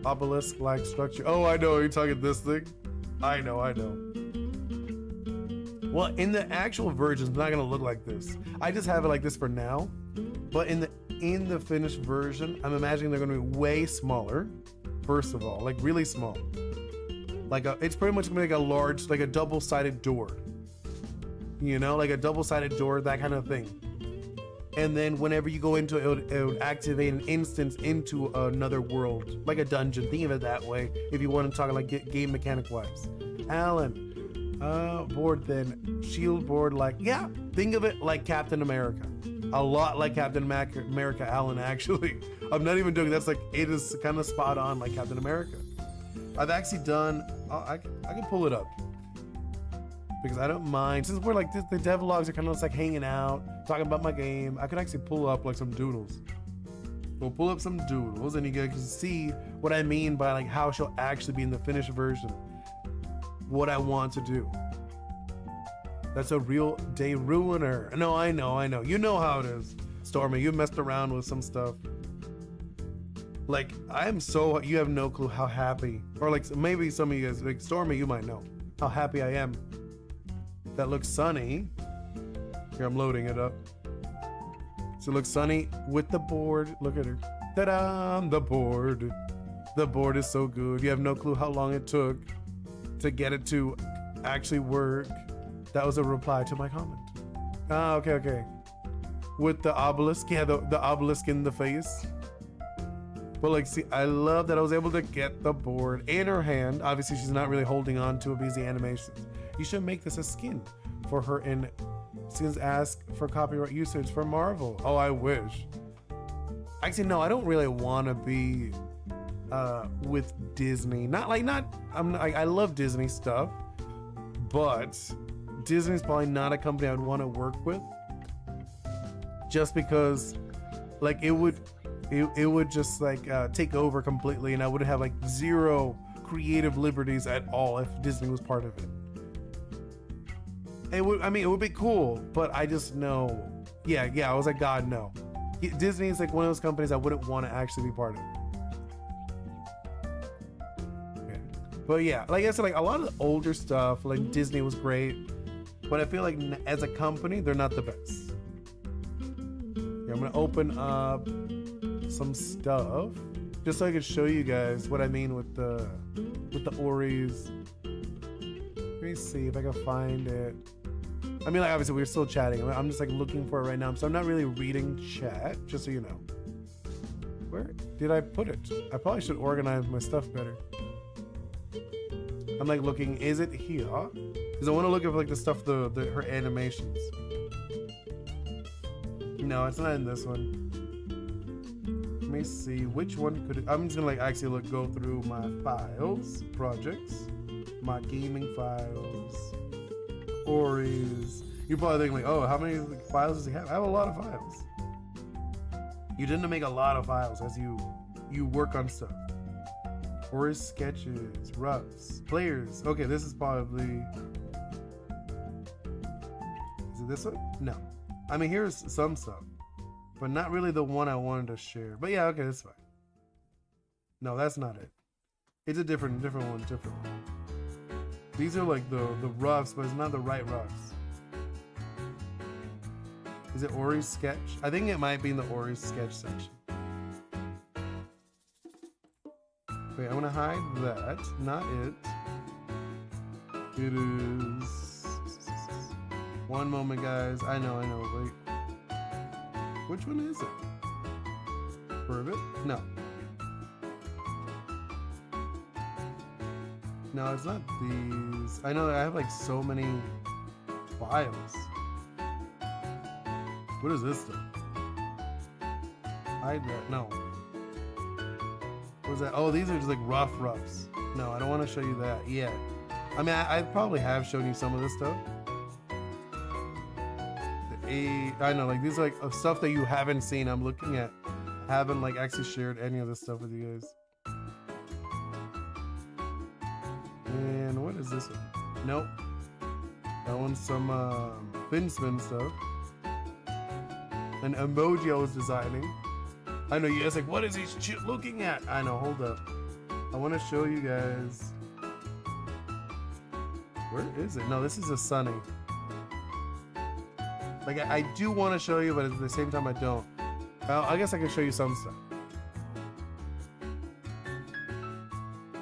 obelisk like structure. Oh, I know, you're talking this thing. I know. Well, in the actual version, it's not gonna look like this. I just have it like this for now. But in the finished version, I'm imagining they're gonna be way smaller. First of all, like really small. Like it's pretty much gonna be like a large, like a double-sided door. You know, like a double-sided door, that kind of thing. And then whenever you go into it, it would activate an instance into another world, like a dungeon. Think of it that way. If you want to talk like game mechanic-wise, Alan. Board then, shield board like, yeah, think of it like Captain America. A lot like Captain America, Alan, actually. I'm not even joking, that's like, it is kind of spot on like Captain America. I've actually done, I can pull it up because I don't mind. Since we're like, the devlogs are kind of just like hanging out, talking about my game, I could actually pull up like some doodles. We'll pull up some doodles and you guys can see what I mean by like how she'll actually be in the finished version. What I want to do. That's a real day ruiner. No, I know. You know how it is. Stormy, you messed around with some stuff. Like, you have no clue how happy, or like maybe some of you guys, like Stormy, you might know how happy I am. That looks sunny. Here, I'm loading it up. So it looks sunny with the board. Look at her. Ta-da! The board. The board is so good. You have no clue how long it took to get it to actually work. That was a reply to my comment. Ah, okay. With the obelisk. Yeah, the obelisk in the face. But like, see, I love that I was able to get the board in her hand. Obviously, she's not really holding on to it because the animations. You should make this a skin for her in Skins ask for copyright usage for Marvel. Oh, I wish. Actually, no, I don't really want to be with Disney. I love Disney stuff, but Disney's probably not a company I would want to work with, just because like it would just like take over completely, and I would have like zero creative liberties at all if Disney was part of it. It would be cool, but I just know, yeah, I was like, God, no. Disney is like one of those companies I wouldn't want to actually be part of. Okay. But yeah, like I said, like a lot of the older stuff, like Disney was great, but I feel like as a company, they're not the best. Yeah, I'm gonna open up some stuff just so I can show you guys what I mean with the Oris. Let me see if I can find it. I mean, like, obviously we're still chatting. I'm just like looking for it right now, so I'm not really reading chat, just so you know. Where did I put it? I probably should organize my stuff better. I'm like looking, is it here? Because I want to look at like the stuff, her animations. No, it's not in this one. Let me see, which one could it, I'm just gonna like actually go through my files, projects, my gaming files. Oris. You're probably thinking like, oh, how many files does he have? I have a lot of files. You tend to make a lot of files as you work on stuff. Oris sketches, roughs, players. Okay, this is probably, is it this one? No. I mean, here's some stuff, but not really the one I wanted to share. But yeah, okay, that's fine. No, that's not it. It's a different one. These are like the roughs, but it's not the right roughs. Is it Ori's sketch? I think it might be in the Ori's sketch section. Wait, I'm gonna hide that. Not it. It is. One moment, guys. I know. Wait. Which one is it? Privet? No. No, it's not these. I know I have like so many files. What is this stuff? Hide that. No. What was that? Oh, these are just like roughs. No, I don't want to show you that yet. I mean, I probably have shown you some of this stuff. I know, like these are like stuff that you haven't seen. I'm looking at. I haven't like actually shared any of this stuff with you guys. And what is this one? Nope. That one's some fin spin stuff. An emoji I was designing. I know you guys like, what is he looking at? I know, hold up. I want to show you guys. Where is it? No, this is a Sunny. Like, I do want to show you, but at the same time I don't. I guess I can show you some stuff.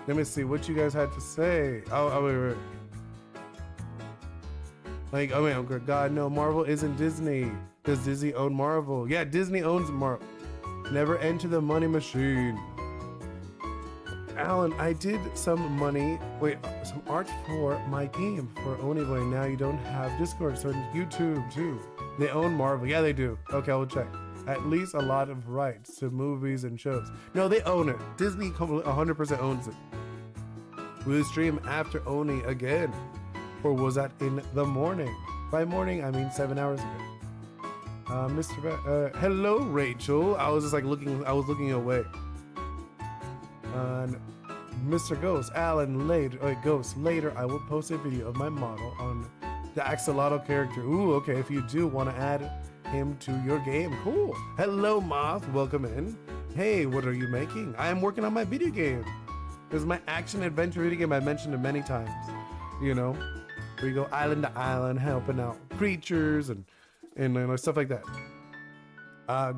Let me see what you guys had to say. Oh, wait. Like, oh wait, God, no, Marvel isn't Disney. Does Disney own Marvel? Yeah, Disney owns Marvel. Never enter the money machine. Alan, I did some art for my game for Oni Boi. Now you don't have Discord, so YouTube too. They own Marvel. Yeah, they do. Okay, we'll check. At least a lot of rights to movies and shows. No, they own it. Disney 100% owns it. Will you stream after Oni again? Or was that in the morning? By morning, I mean 7 hours ago. Hello, Rachel. I was just like looking away. And Mr. Ghost, Alan, later I will post a video of my model on the axolotl character. Ooh, okay, if you do want to add him to your game, cool. Hello, Moth, welcome in. Hey, what are you making? I am working on my video game. This is my action adventure video game. I mentioned it many times. You know, we go island to island, helping out creatures and stuff like that.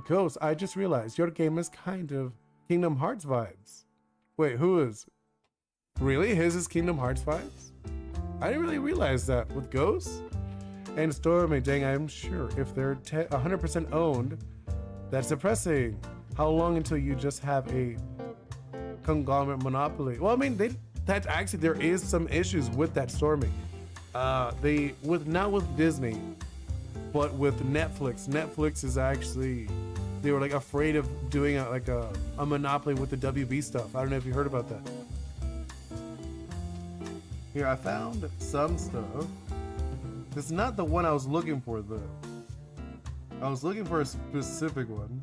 Ghost, I just realized your game is kind of Kingdom Hearts vibes. Wait, who is? Really? His is Kingdom Hearts vibes? I didn't really realize that with Ghost. And Stormy, dang, I'm sure if they're 100% owned, that's depressing. How long until you just have a conglomerate monopoly? Well, I mean, there is some issues with that, Stormy. Not with Disney, but with Netflix. Netflix is actually, they were like afraid of doing a monopoly with the WB stuff. I don't know if you heard about that. Here, I found some stuff. This is not the one I was looking for though. I was looking for a specific one.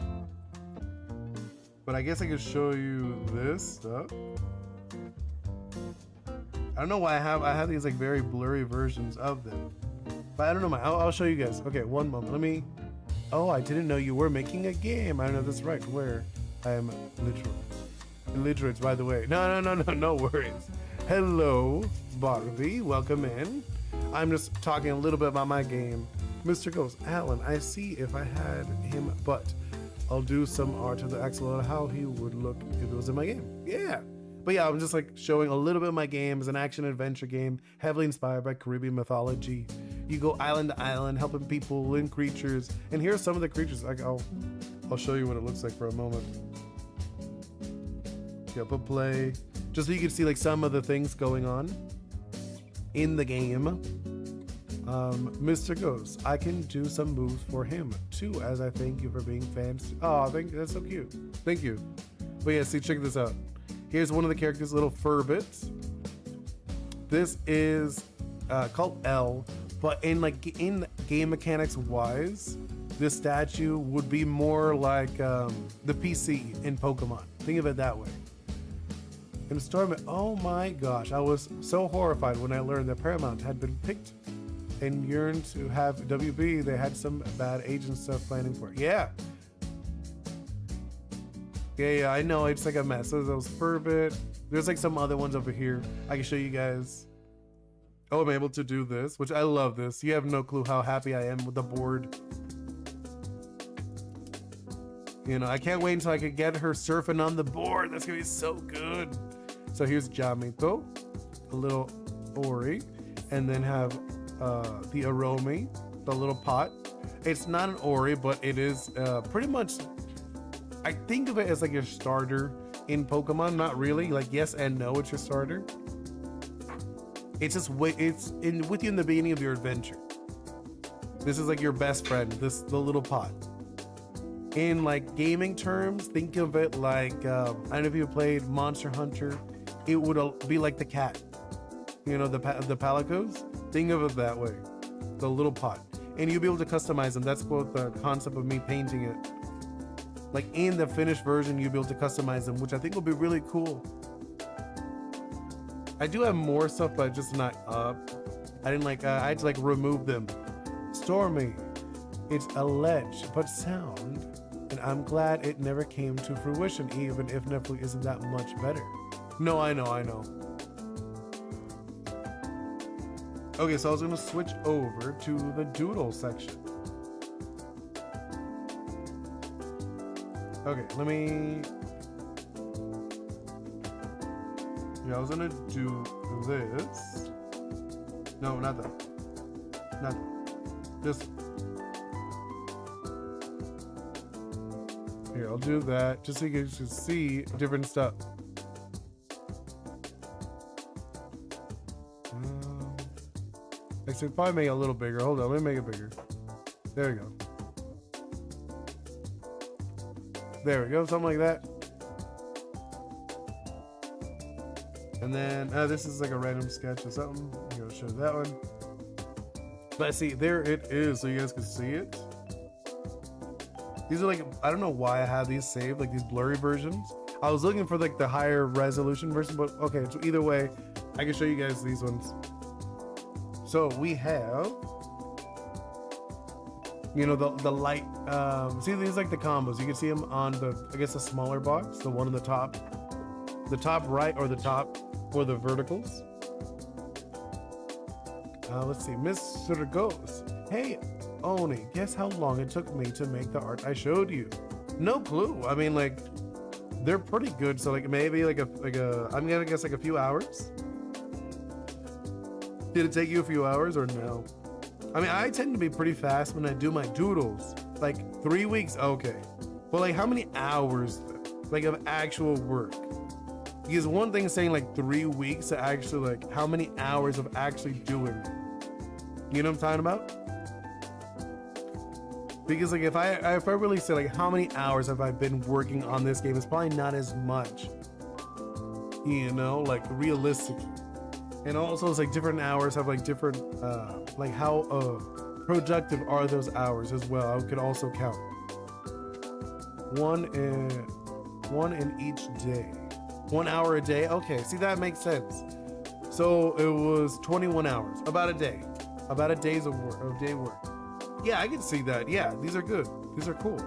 But I guess I could show you this stuff. I don't know why I have these like very blurry versions of them. But I don't know, I'll show you guys. Okay, one moment. Let me. Oh, I didn't know you were making a game. I don't know if that's right. Where? I am illiterate, by the way. No worries. Hello, Barbie. Welcome in. I'm just talking a little bit about my game. Mr. Ghost, Alan, I see if I had him, but I'll do some art of the axolotl, how he would look if it was in my game. Yeah. But yeah, I'm just like showing a little bit of my game. It's an action adventure game, heavily inspired by Caribbean mythology. You go island to island, helping people and creatures. And here's some of the creatures. I'll show you what it looks like for a moment. Yeah, but play. Just so you can see like some of the things going on in the game. Mr. Ghost, I can do some moves for him too, as I thank you for being fans. Oh, that's so cute. Thank you. But yeah, see, check this out. Here's one of the characters' little fur bits. This is called L, but in game mechanics wise, this statue would be more like the PC in Pokemon. Think of it that way. And Storm, oh my gosh, I was so horrified when I learned that Paramount had been picked and yearned to have WB. They had some bad agent stuff planning for it. Yeah, I know, it's like a mess. So those Furbit. There's like some other ones over here. I can show you guys. Oh, I'm able to do this, which I love this. You have no clue how happy I am with the board. You know, I can't wait until I can get her surfing on the board. That's gonna be so good. So here's Jamito, a little Ori, and then have the Aromi, the little pot. It's not an Ori, but it is pretty much, I think of it as like your starter in Pokemon. Not really, like yes and no, it's your starter. It's just with you in the beginning of your adventure. This is like your best friend, the little pot. In like gaming terms, think of it like, I don't know if you played Monster Hunter, it would be like the cat. You know, the Palicos? Think of it that way. The little pot. And you'll be able to customize them. That's both the concept of me painting it. Like in the finished version, you'll be able to customize them, which I think will be really cool. I do have more stuff, but just not up. I didn't like, I had to like remove them. Stormy, it's a ledge, but sound. And I'm glad it never came to fruition, even if Netflix isn't that much better. No, I know. Okay, so I was gonna switch over to the doodle section. Okay, let me... Yeah, I was gonna do this. No, not that. Not that. Just... Here, I'll do that, just so you guys can see different stuff. I should probably make it a little bigger. Hold on, let me make it bigger. There we go. There we go, something like that. And then this is like a random sketch or something. I'm gonna show that one. But see, there it is, so you guys can see it. These are like, I don't know why I have these saved, like these blurry versions. I was looking for like the higher resolution version, but okay, so either way, I can show you guys these ones. So we have, you know, the light, see these like the combos. You can see them on the, I guess the smaller box, the one on the top right, or the top for the verticals. Let's see, Mr. Ghost. Hey, Oni, guess how long it took me to make the art I showed you? No clue. I mean, like, they're pretty good. So like maybe like a I'm gonna guess like a few hours. Did it take you a few hours or no? I mean, I tend to be pretty fast when I do my doodles. Like 3 weeks, okay. But like how many hours like of actual work? Because one thing is saying like 3 weeks to actually like how many hours of actually doing it. You know what I'm talking about? Because like if I really say like how many hours have I been working on this game, it's probably not as much. You know, like realistically. And also it's like different hours have like different like how productive are those hours as well. I could also count. One in each day. 1 hour a day. Okay, see, that makes sense. So it was 21 hours, about a day, about a day's of work. Yeah, I can see that. Yeah, these are good. These are cool.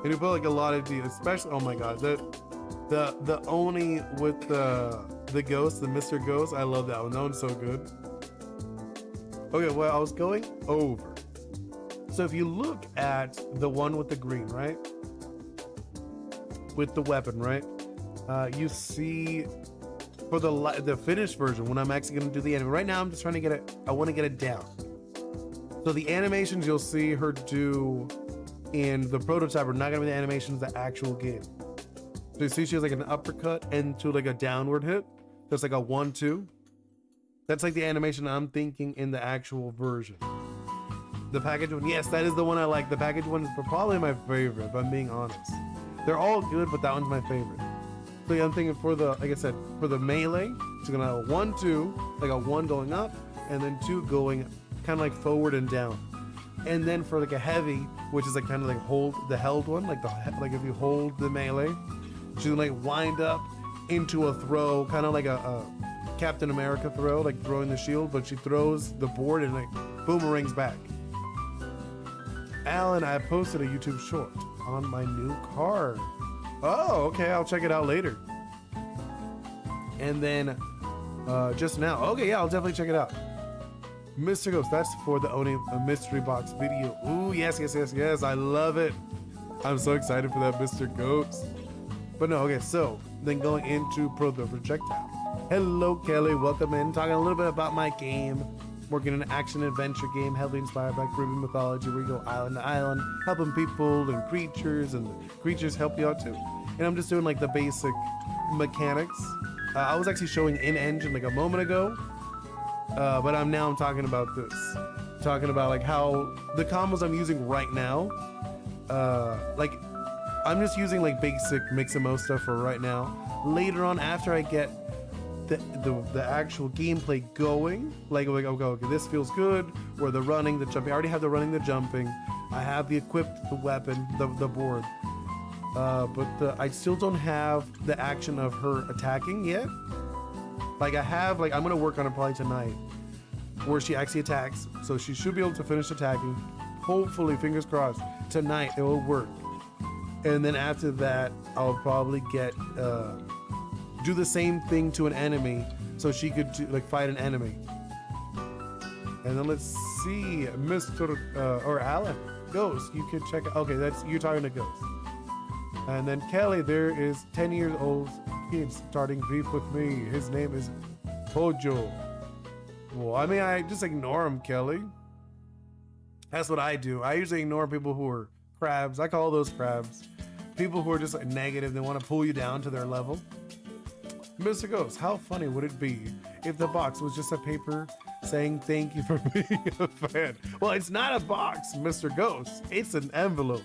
And you put like a lot of these, especially, oh my god, the Oni with the ghost, the Mr. Ghost. I love that one. That one's so good. Okay, well, I was going over. So if you look at the one with the green, right? With the weapon, right? You see for the finished version when I'm actually going to do the anime. Right now I'm just trying to get it, I want to get it down. So the animations you'll see her do in the prototype are not going to be the animations of the actual game. So you see she has like an uppercut into like a downward hit. There's like a 1-2. That's like the animation I'm thinking in the actual version. The package one, yes, that is the one I like. The package one is probably my favorite, if I'm being honest. They're all good, but that one's my favorite. So yeah, I'm thinking for the, like I said, for the melee, it's gonna have a 1-2, like a 1 going up, and then 2 going kind of like forward and down. And then for like a heavy, which is like kind of like hold the held one, like like if you hold the melee, she's gonna like wind up into a throw, kind of like a Captain America throw, like throwing the shield, but she throws the board and like boomerangs back. Alan, I posted a YouTube short on my new card. Oh, okay, I'll check it out later. And then just now, okay, yeah, I'll definitely check it out. Mr. Ghost, that's for the Oni mystery box video. Ooh, yes, I love it. I'm so excited for that, Mr. Ghost. But no, okay, so then going into the projectile. Hello, Kelly, welcome in. Talking a little bit about my game. Working an action adventure game heavily inspired by Caribbean mythology, where you go island to island, helping people and the creatures help you out too. And I'm just doing like the basic mechanics. I was actually showing in-engine like a moment ago, but I'm talking about this. Talking about like how the combos I'm using right now, like I'm just using like basic mix and mo stuff for right now. Later on, after I get the actual gameplay going, like okay, this feels good, where the running, the jumping, I already have the running, the jumping, I have the equipped, the weapon, the board, but I still don't have the action of her attacking yet. Like I have, like I'm gonna work on it probably tonight, where she actually attacks, so she should be able to finish attacking. Hopefully, fingers crossed, tonight it will work. And then after that, I'll probably get do the same thing to an enemy, so she could like fight an enemy. And then let's see, Mr. Or Alan Ghost, you could check. Okay, that's you're talking to Ghost. And then Kelly, there is 10 years old kid starting beef with me. His name is Pojo. Well, I mean, I just ignore him, Kelly. That's what I do. I usually ignore people who are crabs. I call those crabs. People who are just like negative, they want to pull you down to their level. Mr. Ghost, how funny would it be if the box was just a paper saying thank you for being a fan? Well, it's not a box, Mr. Ghost. It's an envelope.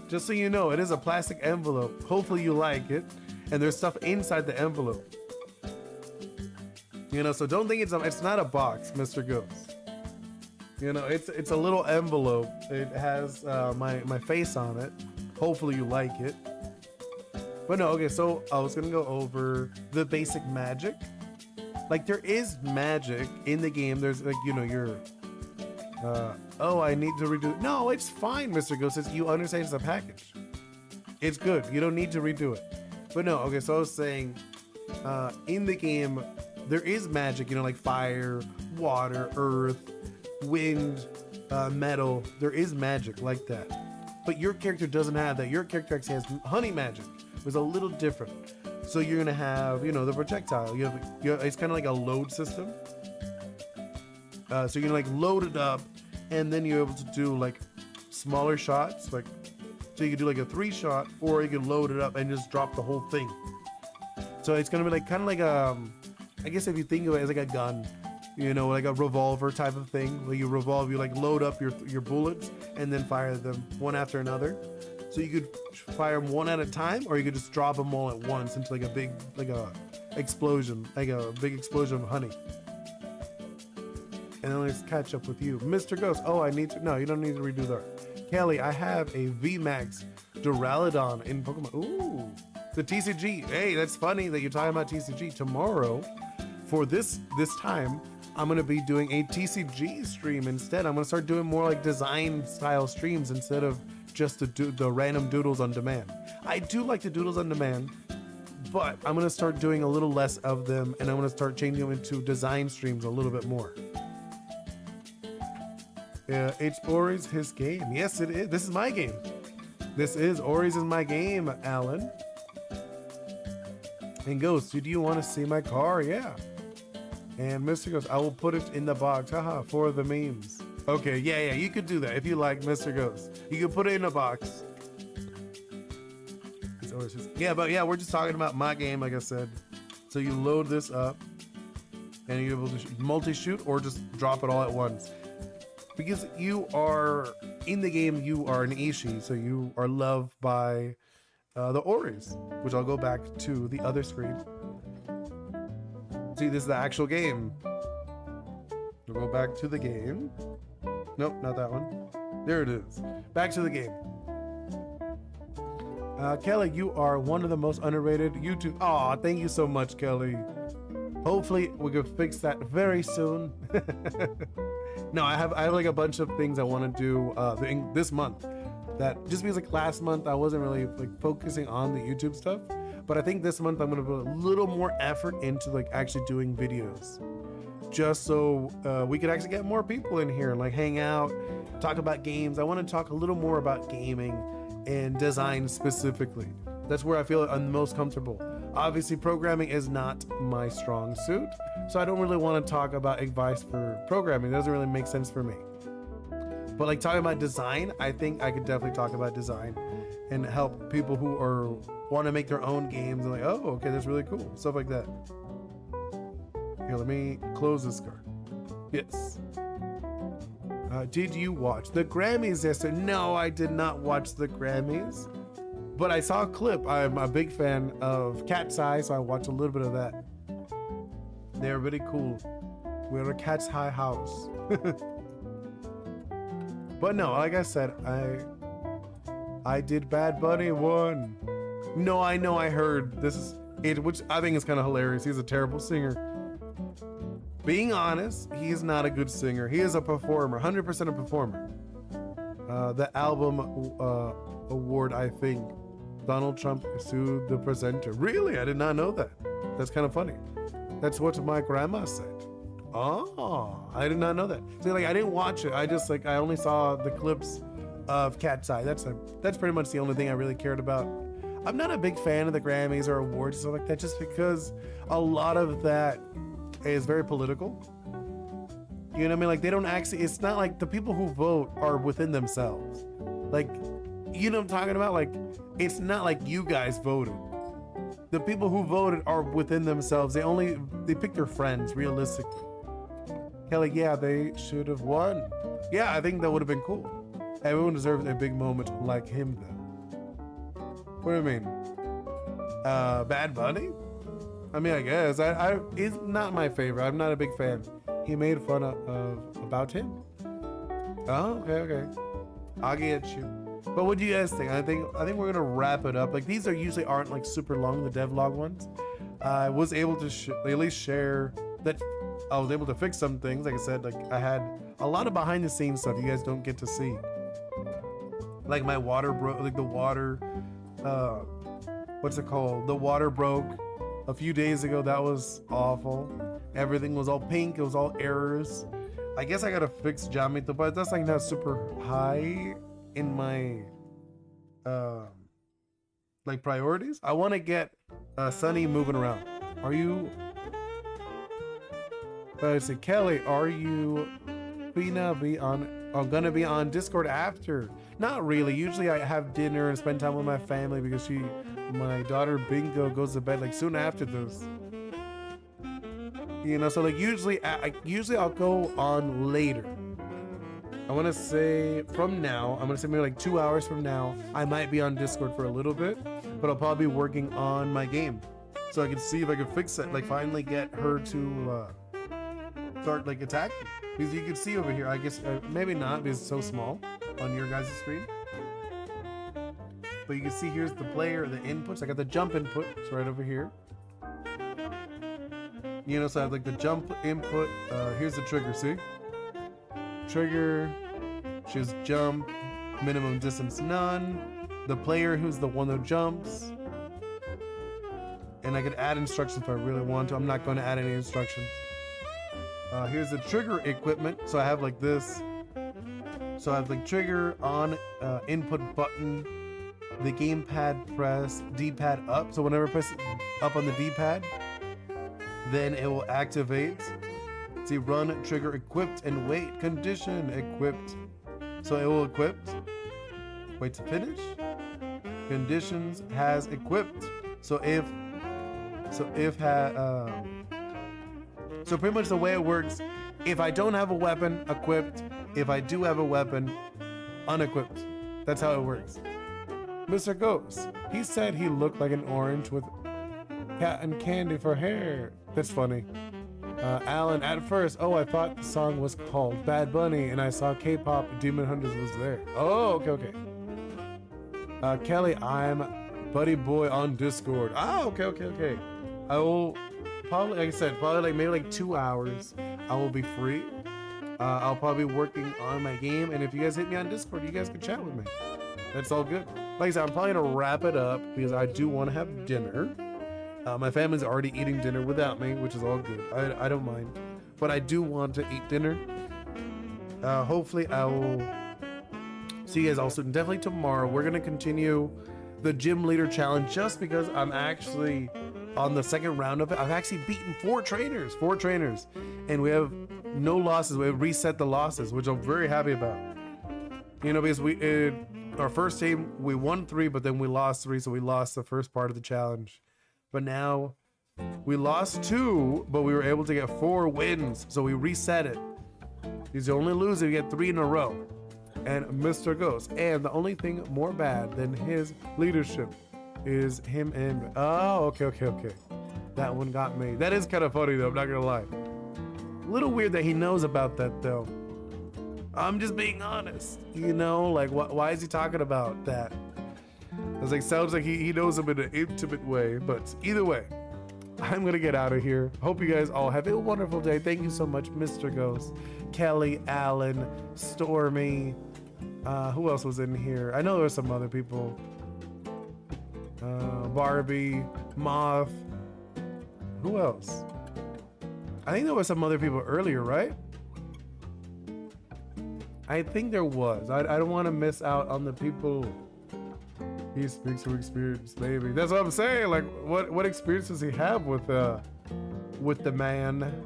Just so you know, it is a plastic envelope. Hopefully you like it. And there's stuff inside the envelope. You know, so don't think it's not a box, Mr. Ghost. You know, it's a little envelope. It has my face on it. Hopefully you like it. But no, okay, so I was gonna go over the basic magic. Like, there is magic in the game. There's like, you know, you're oh, I need to redo. No, it's fine, Mr. Ghost. You understand it's a package. It's good. You don't need to redo it. But no, okay, so I was saying, in the game, there is magic, you know, like fire, water, earth, wind, metal. There is magic like that. But your character doesn't have that. Your character actually has honey magic. It's a little different. So you're gonna have, you know, the projectile. You have it's kind of like a load system. So you're gonna like load it up, and then you're able to do like smaller shots, like so you could do like a 3-shot, or you could load it up and just drop the whole thing. So it's gonna be like kind of like I guess if you think of it as like a gun, you know, like a revolver type of thing, where you revolve, you like load up your bullets and then fire them one after another. So you could fire them one at a time, or you could just drop them all at once into like a big, like a explosion, like a big explosion of honey. And then let's catch up with you, Mr. Ghost. Oh, I need to. No, you don't need to redo that. Kelly, I have a VMAX Duraludon in Pokemon. Ooh, the TCG. Hey, that's funny that you're talking about TCG. Tomorrow, for this time, I'm gonna be doing a TCG stream instead. I'm gonna start doing more like design style streams instead of just the random doodles on demand. I do like the doodles on demand, but I'm gonna start doing a little less of them, and I'm gonna start changing them into design streams a little bit more. Yeah, it's Ori's his game. Yes, it is. This is my game. This is Ori's is my game, Alan. And Ghost, do you want to see my car? Yeah. And Mr. Ghost, I will put it in the box. Haha, for the memes. Okay, yeah, you could do that if you like, Mr. Ghost. You can put it in a box. It's Ori's his. Yeah, but yeah, we're just talking about my game, like I said. So you load this up, and you're able to multi-shoot or just drop it all at once. Because you are in the game, you are an Ishi, so you are loved by the Oris, which I'll go back to the other screen. See, this is the actual game. We'll go back to the game. Nope, not that one. There it is. Back to the game. Kelly, you are one of the most underrated YouTube. Aw, thank you so much, Kelly. Hopefully we can fix that very soon. No, I have like a bunch of things I want to do this month. That just because like last month I wasn't really like focusing on the YouTube stuff, but I think this month I'm gonna put a little more effort into like actually doing videos, just so we could actually get more people in here and like hang out, talk about games. I want to talk a little more about gaming and design specifically. That's where I feel I'm most comfortable. Obviously, programming is not my strong suit, so I don't really want to talk about advice for programming. It doesn't really make sense for me. But like talking about design, I think I could definitely talk about design and help people who want to make their own games and like, oh, okay, that's really cool. Stuff like that. Here, let me close this card. Yes. Did you watch the Grammys yesterday? No, I did not watch the Grammys. But I saw a clip. I'm a big fan of Cat's Eye, so I watched a little bit of that. They're really cool. We're a Cat's Eye house. But no, like I said, I did Bad Bunny 1. No, I know, I heard this is it, which I think is kind of hilarious. He's a terrible singer. Being honest, he's not a good singer. He is a performer, 100% a performer. The album award, I think, Donald Trump sued the presenter. Really? I did not know that. That's kind of funny. That's what my grandma said. Oh, I did not know that. See, like, I didn't watch it. I just like I only saw the clips of Cat's Eye. That's pretty much the only thing I really cared about. I'm not a big fan of the Grammys or awards and stuff like that, just because a lot of that is very political. You know what I mean? Like, they don't actually. It's not like the people who vote are within themselves. Like, you know what I'm talking about? Like, it's not like you guys voted. The people who voted are within themselves. They pick their friends, realistically. Kelly, yeah, they should have won. Yeah, I think that would have been cool. Everyone deserves a big moment like him, though. What do you mean? Bad Bunny? I mean, I guess he's not my favorite. I'm not a big fan. He made fun of about him. Oh, okay. I'll get you. But what do you guys think? I think we're gonna wrap it up. Like these usually aren't like super long, the devlog ones. I was able to at least share that I was able to fix some things. Like I said, like I had a lot of behind the scenes stuff you guys don't get to see. Like my water broke, like the water, what's it called? The water broke a few days ago. That was awful. Everything was all pink. It was all errors. I guess I gotta fix Jamito, but that's like not super high in my like priorities. I want to get Sunny moving around. Are you? Let's see, Kelly, are you gonna be on Discord after? Not really. Usually I have dinner and spend time with my family because my daughter Bingo goes to bed like soon after this. You know, so like usually I'll go on later. I want to say from now, I'm gonna say maybe like 2 hours from now, I might be on Discord for a little bit, but I'll probably be working on my game, so I can see if I can fix it, like finally get her to start like attacking. Because you can see over here, I guess maybe not because it's so small on your guys' screen, but you can see here's the player, the inputs. I got the jump input, it's right over here. You know, so I have like the jump input. Here's the trigger, see? Trigger, choose jump, minimum distance none, the player who's the one that jumps, and I could add instructions if I really want to. I'm not going to add any instructions. Here's the trigger equipment. So I have like this. So I have like trigger on input button, the gamepad press, D-pad up. So whenever I press up on the D-pad, then it will activate. See, run trigger equipped and wait condition equipped. So it will equip. Wait to finish. Conditions has equipped. So pretty much the way it works, if I don't have a weapon, equipped. If I do have a weapon, unequipped. That's how it works. Mr. Ghost, he said he looked like an orange with cotton candy for hair. That's funny. Alan, at first, I thought the song was called Bad Bunny, and I saw K-pop Demon Hunters was there. Oh, okay. Kelly, I'm Buddy Boy on Discord. Oh, okay. I will probably, like I said, like maybe like 2 hours. I will be free. I'll probably be working on my game, and if you guys hit me on Discord, you guys can chat with me. That's all good. Like I said, I'm probably gonna wrap it up because I do want to have dinner. My family's already eating dinner without me, which is all good. I don't mind, but I do want to eat dinner. Hopefully I will see you guys also definitely tomorrow. We're gonna continue the gym leader challenge just because I'm actually on the second round of it. I've actually beaten four trainers, and we have no losses. We have reset the losses, which I'm very happy about. You know, because our first team, we won 3, but then we lost 3, so we lost the first part of the challenge. But now we lost 2, but we were able to get 4 wins, so we reset it. He's the only loser. We get 3 in a row. And Mr. Ghost. And the only thing more bad than his leadership is him and... Oh, okay. That one got me. That is kind of funny, though. I'm not gonna lie. A little weird that he knows about that, though. I'm just being honest. You know, like, why is he talking about that? It's like, sounds like he knows him in an intimate way, but either way, I'm gonna get out of here. Hope you guys all have a wonderful day. Thank you so much, Mr. Ghost, Kelly, Alan, Stormy. Who else was in here? I know there were some other people. Barbie, Moth. Who else? I think there were some other people earlier, right? I think there was. I don't want to miss out on the people. He speaks from experience, maybe. That's what I'm saying. Like, what experience does he have with the man?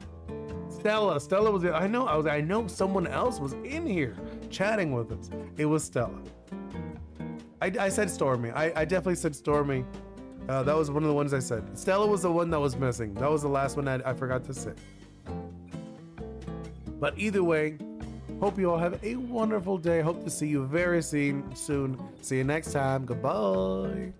Stella was. I know someone else was in here chatting with us. It was Stella. I said Stormy. I definitely said Stormy. That was one of the ones I said. Stella was the one that was missing. That was the last one I forgot to say. But either way, hope you all have a wonderful day. Hope to see you very soon. See you next time. Goodbye.